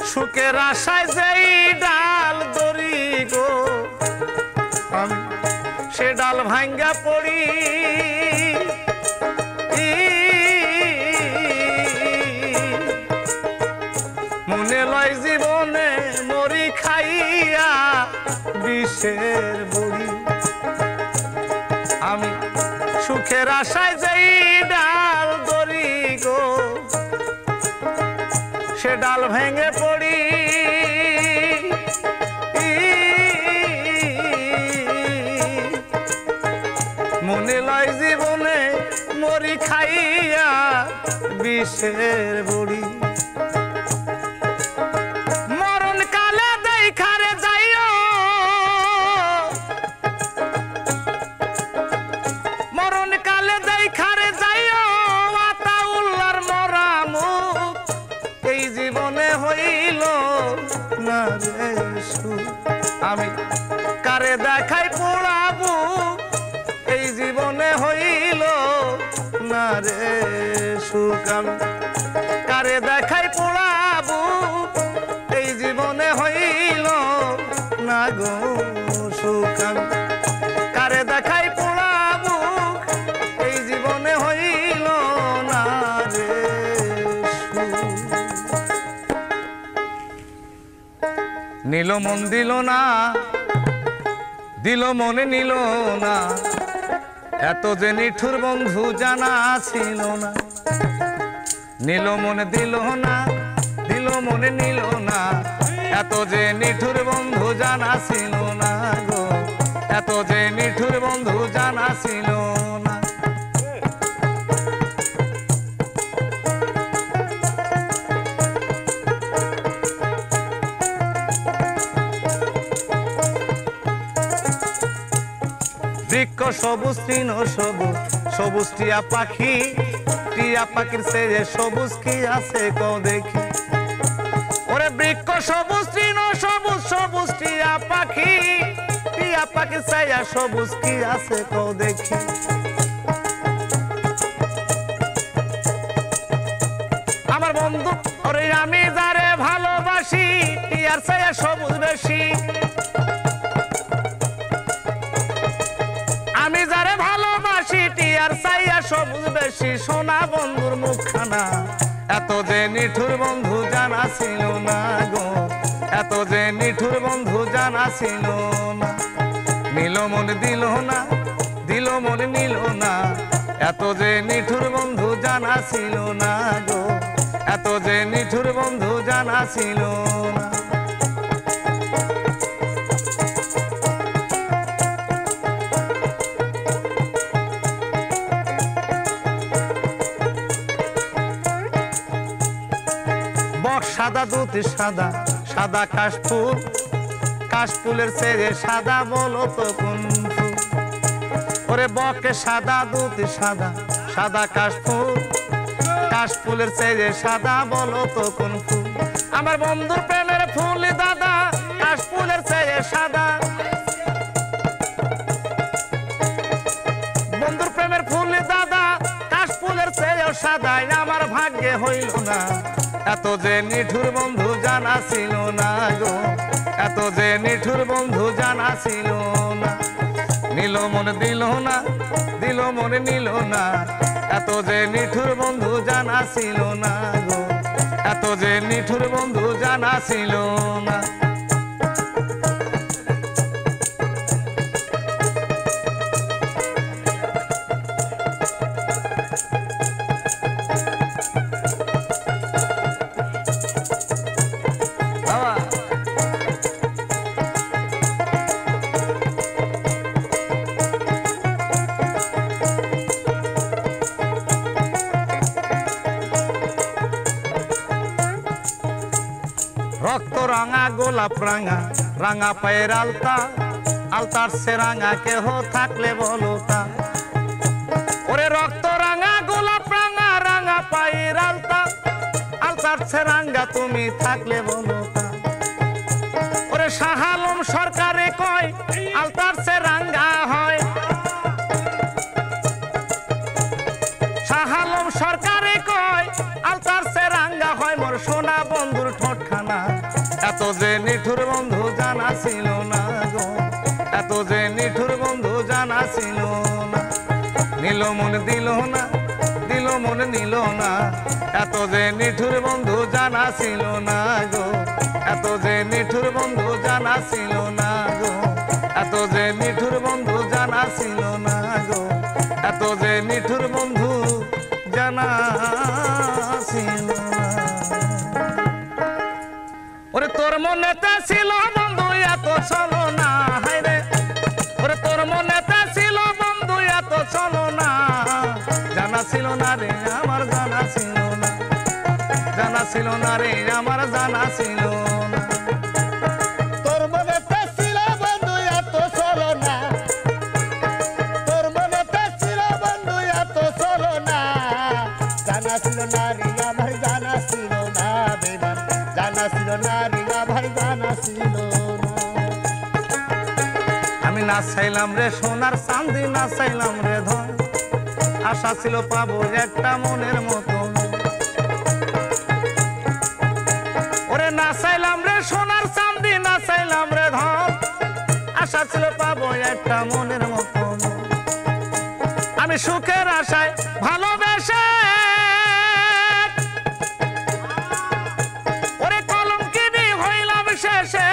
সুখের আশায় যেই ডাল দড়ি গো আমি সে ডাল ভাঙ্গা পড়ি মনে লয় জীবনে মরি খাইয়া বিষের বড়ি আমি সুখের আশায় যেই ডাল দড়ি গো সে ডাল ভেঙে পড়ি মনে লয় জীবনে মরি খাইয়া বিষের বড়ি মরণ কালে দেখারে যাইও মরণ কালে দেখারে যাইও আতা উল্লার মরা মুখ এই জীবনে হইল না রে সুখ। আমি কারে দেখাই পোড়াবো এই জীবনে হইল না রে সুখ। আমি কারে দেখাই পোড়াবো এই জীবনে হইল না গো সুখ। আমি কারে দেখাই পোড়াবো এই জীবনে হইল না রে সুখ। নীল মন দিল না দিল মনে নিল না এত যে নিঠুর বন্ধু জানা ছিল না। নীল মনে দিল না দিল মনে নিল না এত যে নিঠুর বন্ধু জানা ছিল না গো এত যে নিঠুর বন্ধু জানা ছিল না। বৃক্ষ সবুজ তৃণ সবুজ সবুজ টিয়া পাখির সে সবুজ কি আছে কও দেখি ওরে বৃক্ষ সবুজ তৃণ সবুজ সবুজ টিয়া পাখির সে সবুজ কি আছে কও দেখি আমার বন্ধু ওরে আমি যারে ভালোবাসি টিয়ার সে সবুজ বেশি আমি যারে ভালোবাসি টিয়ার চাইয়া সবুজ বেশি সোনা বন্ধুর মুখখানা এত যে নিঠুর বন্ধু জানা ছিল না গো এত যে নিঠুর বন্ধু জানা ছিল না। নীল মন দিল না দিল মন নিল না এত যে নিঠুর বন্ধু জানা ছিল না গো এত যে নিঠুর বন্ধু জানা ছিল না। সাদা দুটি সাদা সাদা কাশফুল, কাশফুলের চেয়ে সাদা বলো তো কোন ফুল? ওরে বকে সাদা দুটি সাদা সাদা কাশফুল, কাশফুলের চেয়ে সাদা বলো তো কোন ফুল? আমার বন্ধুর প্রেমের ফুল দাদা কাশফুলের চেয়ে সাদা, বন্ধুর প্রেমের ফুল দাদা কাশফুলের চেয়েও সাদা। আমার ভাগ্যে হইল না এত যে নিঠুর বন্ধু জানা ছিল না গো, এত যে নিঠুর বন্ধু জানা ছিল না। নিল মন দিল না, দিল মন নিল না, এত যে নিঠুর বন্ধু জানা ছিল না গো, এত যে নিঠুর বন্ধু জানা ছিল না। রক্ত রাঙা গোলাপ রাঙা রাঙা পায়ের আলতা, আলতার সে রাঙা কেহ থাকলে বলো তা? ওরে রক্ত রাঙা গোলাপ রাঙা রাঙা পায়ের আলতা, আলতার সে রাঙা তুমি থাকলে বলো তা? ওরে শাহ আলম সরকারে কয় আলতার সে রাঙা হয়, শাহ আলম সরকারে কয় আলতার সে রাঙা হয়। মোর সোনা বন্ধুর ঠোঁটখানা এত যে নিঠুর বন্ধু জানা ছিল না গো, এত যে নিঠুর বন্ধু জানা ছিল না। নিল মন দিল না, দিল মন নিল না, এত যে নিঠুর বন্ধু জানা ছিল না গো, এত যে নিঠুর বন্ধু জানা ছিল না গো, এত যে নিঠুর বন্ধু জানা ছিল না গো, এত যে নিঠুর বন্ধু জানা ছিল না। ওরে তোর মনেতে ছিল বন্ধু এত চলো না, হায়রে ওরে তোর মনেতে ছিল বন্ধু এত চলো না, জানা ছিল না রে আমার জানা ছিল না, জানা ছিল না রে আমার জানা ছিল না। তোর মনেতে ছিল বন্ধু এত চলো না, তোর মনেতে ছিল বন্ধু এত চলো না, জানা ছিল না রে আমার জানা ছিল না বেমান, জানা ছিল না রে আমার জানা ছিল না। আমি না চাইলাম রে সোনার চাঁদি, না চাইলাম রে ধন, আশা ছিল পাবো একটা মনের মতো। ওরে না চাইলাম রে সোনার চাঁদি, না চাইলাম রে ধন, আশা ছিল পাবো একটা মনের মতো। আমি সুখের আশায় ভালোবেসে ওরে কলঙ্কিনী হইলাম শেষে,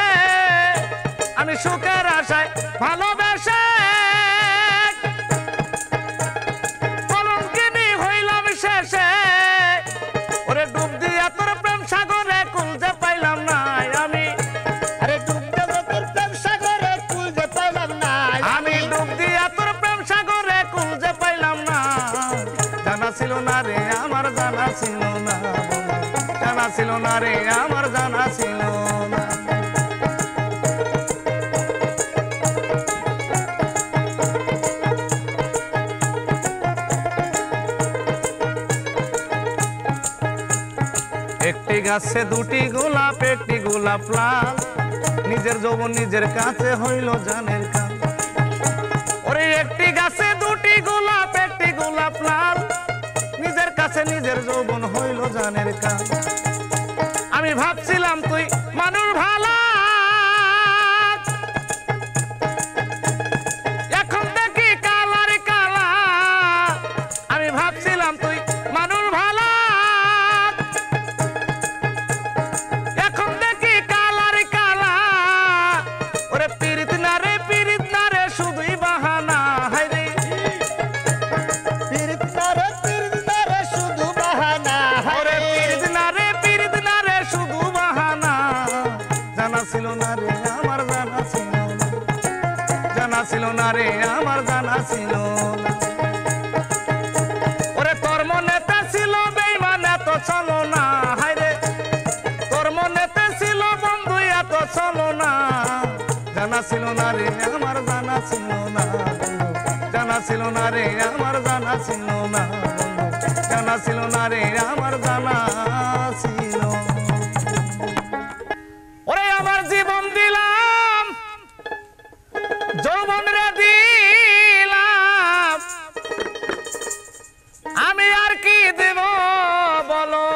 আমি সুখের আশায় ভালোবেসে কলঙ্কিনী হইলাম শেষে। ওরে ডুব দিয়া তোর প্রেম সাগরে কুল যে পাইলাম না আমি, আরে ডুব দেবো তোর প্রেম সাগরে কুল যে পাইলাম না আমি ডুব দিয়া তোর প্রেম সাগরে কুল যে পাইলাম না। জানা ছিল না রে আমার জানা ছিল না, জানা ছিল না রে আমার জানা ছিল না। একটি গাছে দুটি গোলাপ, একটি গোলাপ লাল, নিজের যৌবন নিজের কাছে হইল জানের কাল। ওরে একটি গাছে দুটি গোলাপ, একটি গোলাপ লাল, নিজের কাছে নিজের যৌবন হইল জানের কাল। আমি ভাবছিলাম তুই মানুষ ভালো, এখন দেখি কালার কালা। আমি ভাবছিলাম তুই মানুষ ভালো, এখন দেখি কালার কালা। ওরে পীড়িত না রে শুধুই বাহানা, হায়রে পীড়িত না রে শুধু বাহানা, ওরে পীড়িত না রে শুধু বাহানা। জানা ছিল না রে আমার জানা ছিল না, জানা ছিল না রে আমার জানা ছিল না। ওরে তোর মনেতে ছিল বেঈমান এত চলো না, হায়রে তোর জানা ছিল না রে আমার জানা ছিল না জানা ছিল না রে আমার জানা ছিল না জানা ছিল না রে আমার জানা ছিল। ওরে আমার জীবন দিলাম যৌবন রে দিলাম আমি আর কি দেব বলো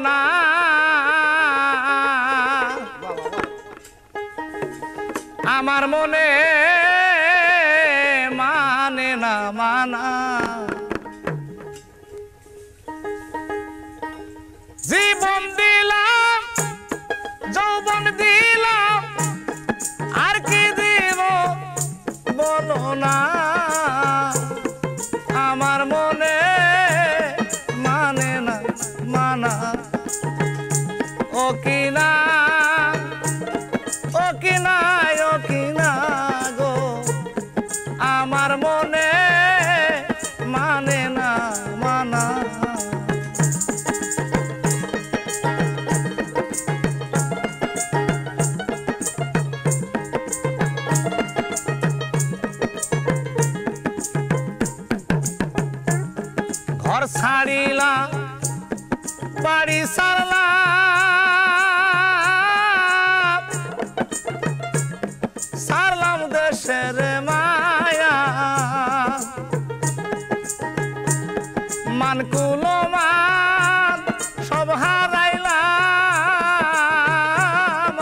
না আমার মনে মানে না মানা জীবন দিলাম যৌবন দিলাম আর কি দেব বলো না আমার মনে মানে না মানা ও কিনা ও কিনা ও কিনা গো আমার মনে মানে না মানা ঘর ছাড়িলাম বাড়ি সারলাম সারলাম দেশের মায়া মানকুলো মান সব হারাইলাম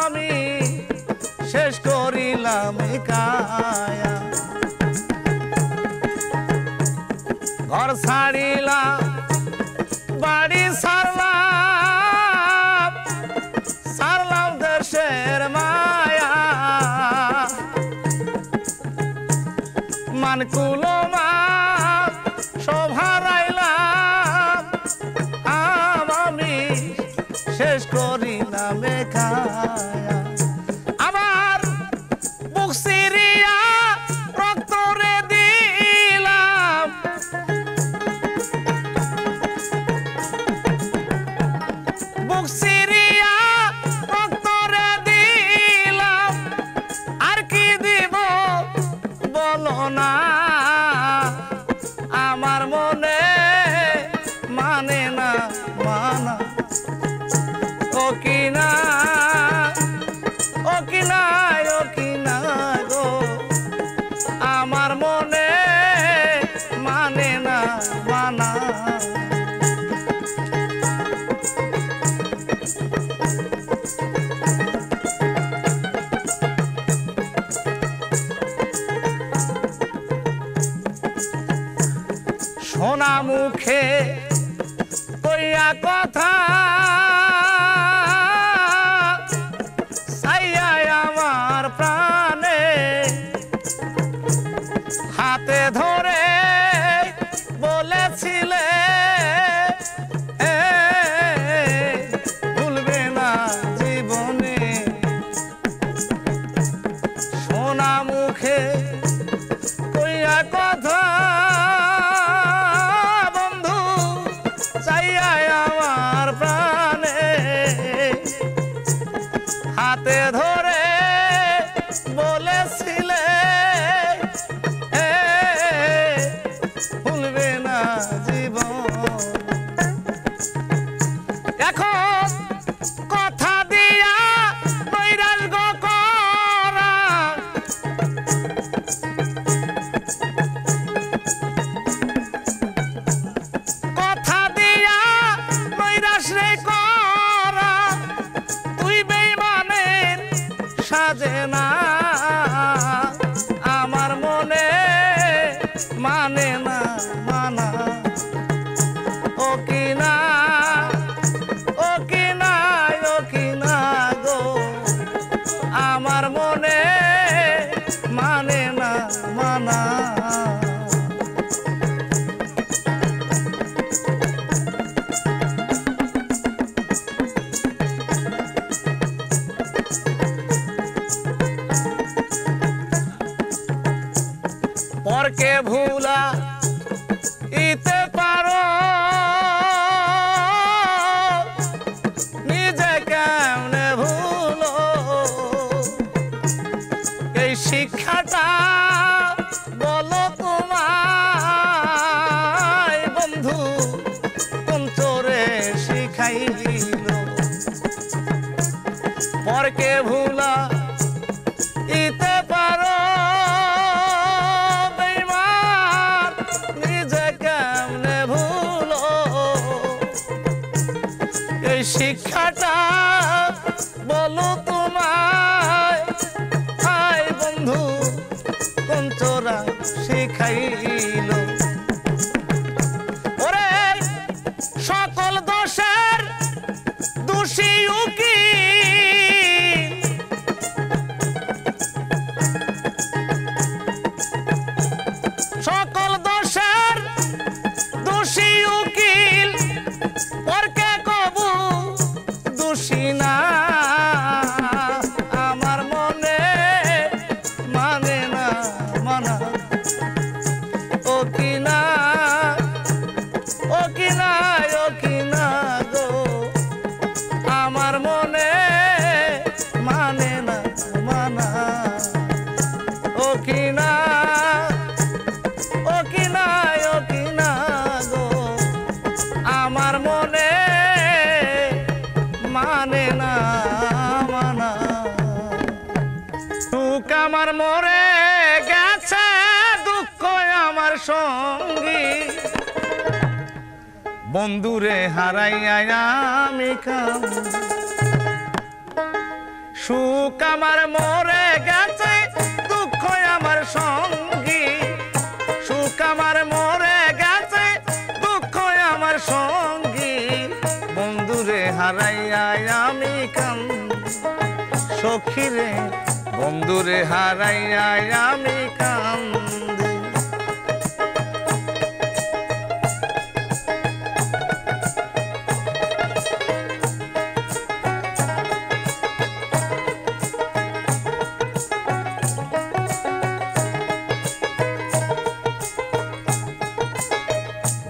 আমি শেষ করিলাম কায়া ঘর ছাড়িলাম বাড়ি সারলাম সারলাম দেশের মায়া মানকুলো মান সব হারাইলাম আমি শেষ করিলাম কায়া আমার বুক সিরিয়া রক্ত রে দিলাম বুক সিরিয়া রক্ত রে দিলাম আর কি দিব বলো না আমার মনে মানে না মানা ও কিনা ও কিনা ও কিনা গো আমার মনে মানে না মানা সোনা মুখে কইয়া কথা সাইয়া আমার প্রাণে হাতে ধরে বলেছিলে ভুলবে না জীবনে সোনা মুখে কইয়া কথা হাতে ধরে বলেছিলে ভুলবে না জীবন এখন কথা দিয়া নৈরাশ গো করা কথা দিয়া নৈরাশ রে করা তুই বেঈমানের সাজে না আমার মনে মানে না মানা শিক্ষাটা বলো তোমায় আয় বন্ধু কোন চোরা শিখাইল ওরে সকল দোষের দোষী উকিল সকল দোষের দোষী উকিল পরকে কবু দোষী না আমার মনে মানে না মানা ও কিনা ও কিনা ও কিনা গো আমার মনে মানে না মানা ও কিনা ও কিনা ও কিনা গো আমার মনে মানে না মানা সুখ আমার মরে গেছে দুঃখ আমার সঙ্গী বন্ধুরে হারাইয়া আমি কাঁদি সুখ আমার মরে গেছে দুঃখ আমার সঙ্গী সুখ আমার মরে গেছে দুঃখ আমার সঙ্গী বন্ধুরে হারাইয়া আমি কাঁদি সখীরে বন্ধুরে হারাইয়া আমি কাঁদি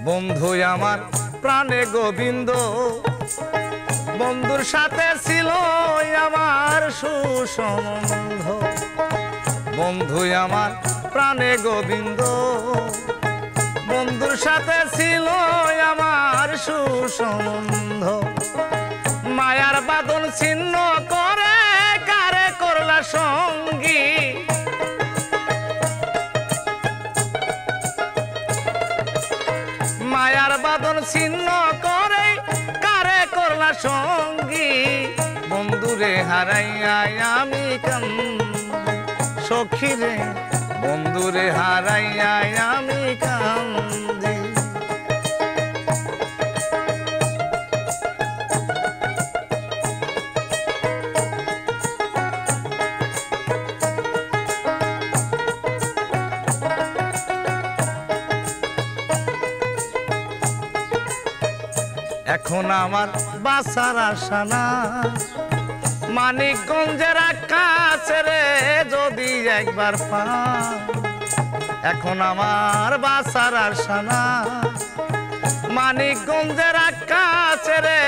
বন্ধু আমার প্রাণে গোবিন্দ বন্ধুর সাথে ছিল আমার সুসম্বন্ধ বন্ধু আমার প্রাণে গোবিন্দ বন্ধুর সাথে ছিল আমার সুসম্বন্ধ মায়ার বাঁধন ছিন্ন করে কারে করলা সঙ্গী মায়ার বাঁধন ছিন্ন করে কারে করলা সঙ্গী বন্ধুরে হারাইয়া আমি কাঁদি সখীরে বন্ধুরে হারাইয়া আমি কাঁদি এখন আমার বাসার আশা না মানিকগঞ্জের আকাশে রে যদি একবার পাই এখন আমার বাসার আশা না মানিকগঞ্জের আকাশে রে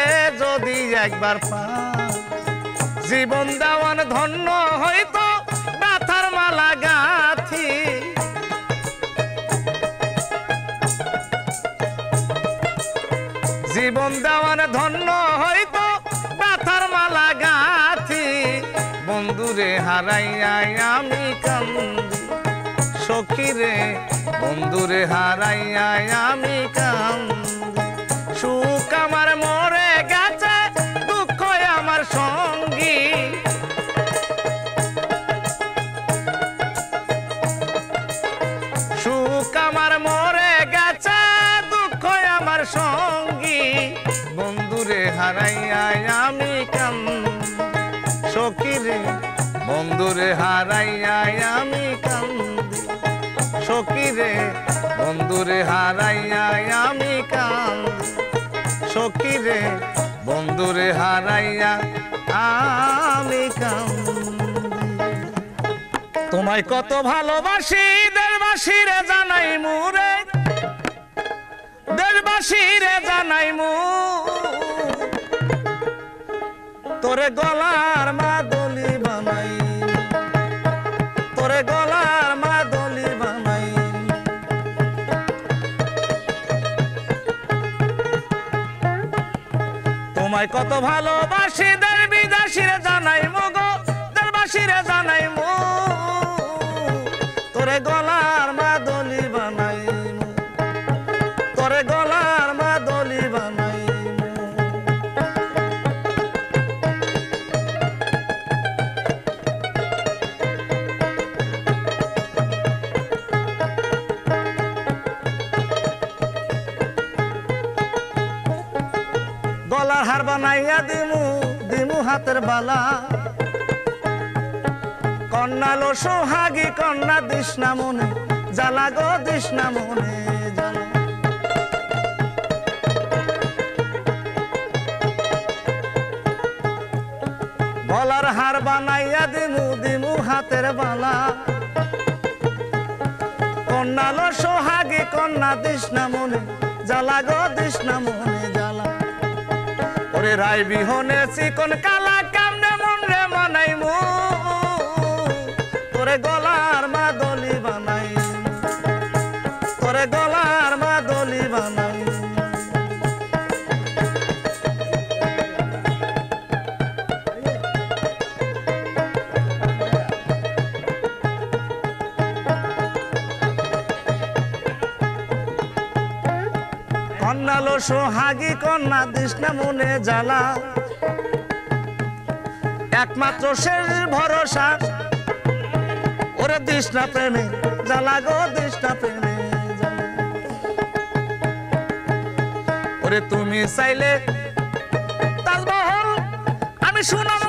যদি একবার পাই জীবন দেওয়ান ধন্য হয়তো ব্যথার মালা গাথি জীবন দেওয়ান ধন্য হয়তো ব্যথার মালা গাথি বন্ধুরে হারাইয়া আমি কাঁদি সখীরে বন্ধুরে হারাইয়া আমি কাঁদি সুখ আমার মরে গেছে দুঃখ আমার সঙ্গী সুখ আমার মরে গেছে দুঃখ আমার সঙ্গী বন্ধুরে হারাইয়া আমি কাঁদি সখীরে বন্ধুরে হারাইয়া আমি কাঁদি সখীরে বন্ধুরে হারাইয়া আমি কাঁদি সখীরে বন্ধুরে হারাইয়া আমি কাঁদি তোমায় কত ভালোবাসি দেশবাসীরে জানাই মুরে দেশবাসীরে জানাই মু তোরে গলার মাদলি বানাই তোরে গলার মাদলি বানাই তোমায় কত ভালোবাসি দেশ বিদেশিরে জানাই মু গো দেশবাসীরে জানাই মু তোরে গলার মাদলি বানাই তোরে গলার মাদলি বানাই গলার হার বানাইয়া দিমু দিমু হাতের বালা কন্যা লো সোহাগী কন্যা দিস না মনে জ্বালা গো দিস না মনে জ্বালা গলার হার বানাইয়া দিমু দিমু হাতের বালা কন্যা লো সোহাগী কন্যা দিস না মনে জ্বালা গো দিস না মনে জ্বালা ওরে রায় বিহনে চিকন কালা কামনে মন রে মানাইমু তোরে গলার মাদলি বানাই তোরে গলার মাদলি বানাই কন্যা লো সোহাগী কন্যা দিস না মনে জ্বালা একমাত্র শেষ ভরসা ওরে দিস না প্রেমে জ্বালা গো দিস না প্রেমে জ্বালা ওরে তুমি চাইলে তাজমহল আমি শুনাবো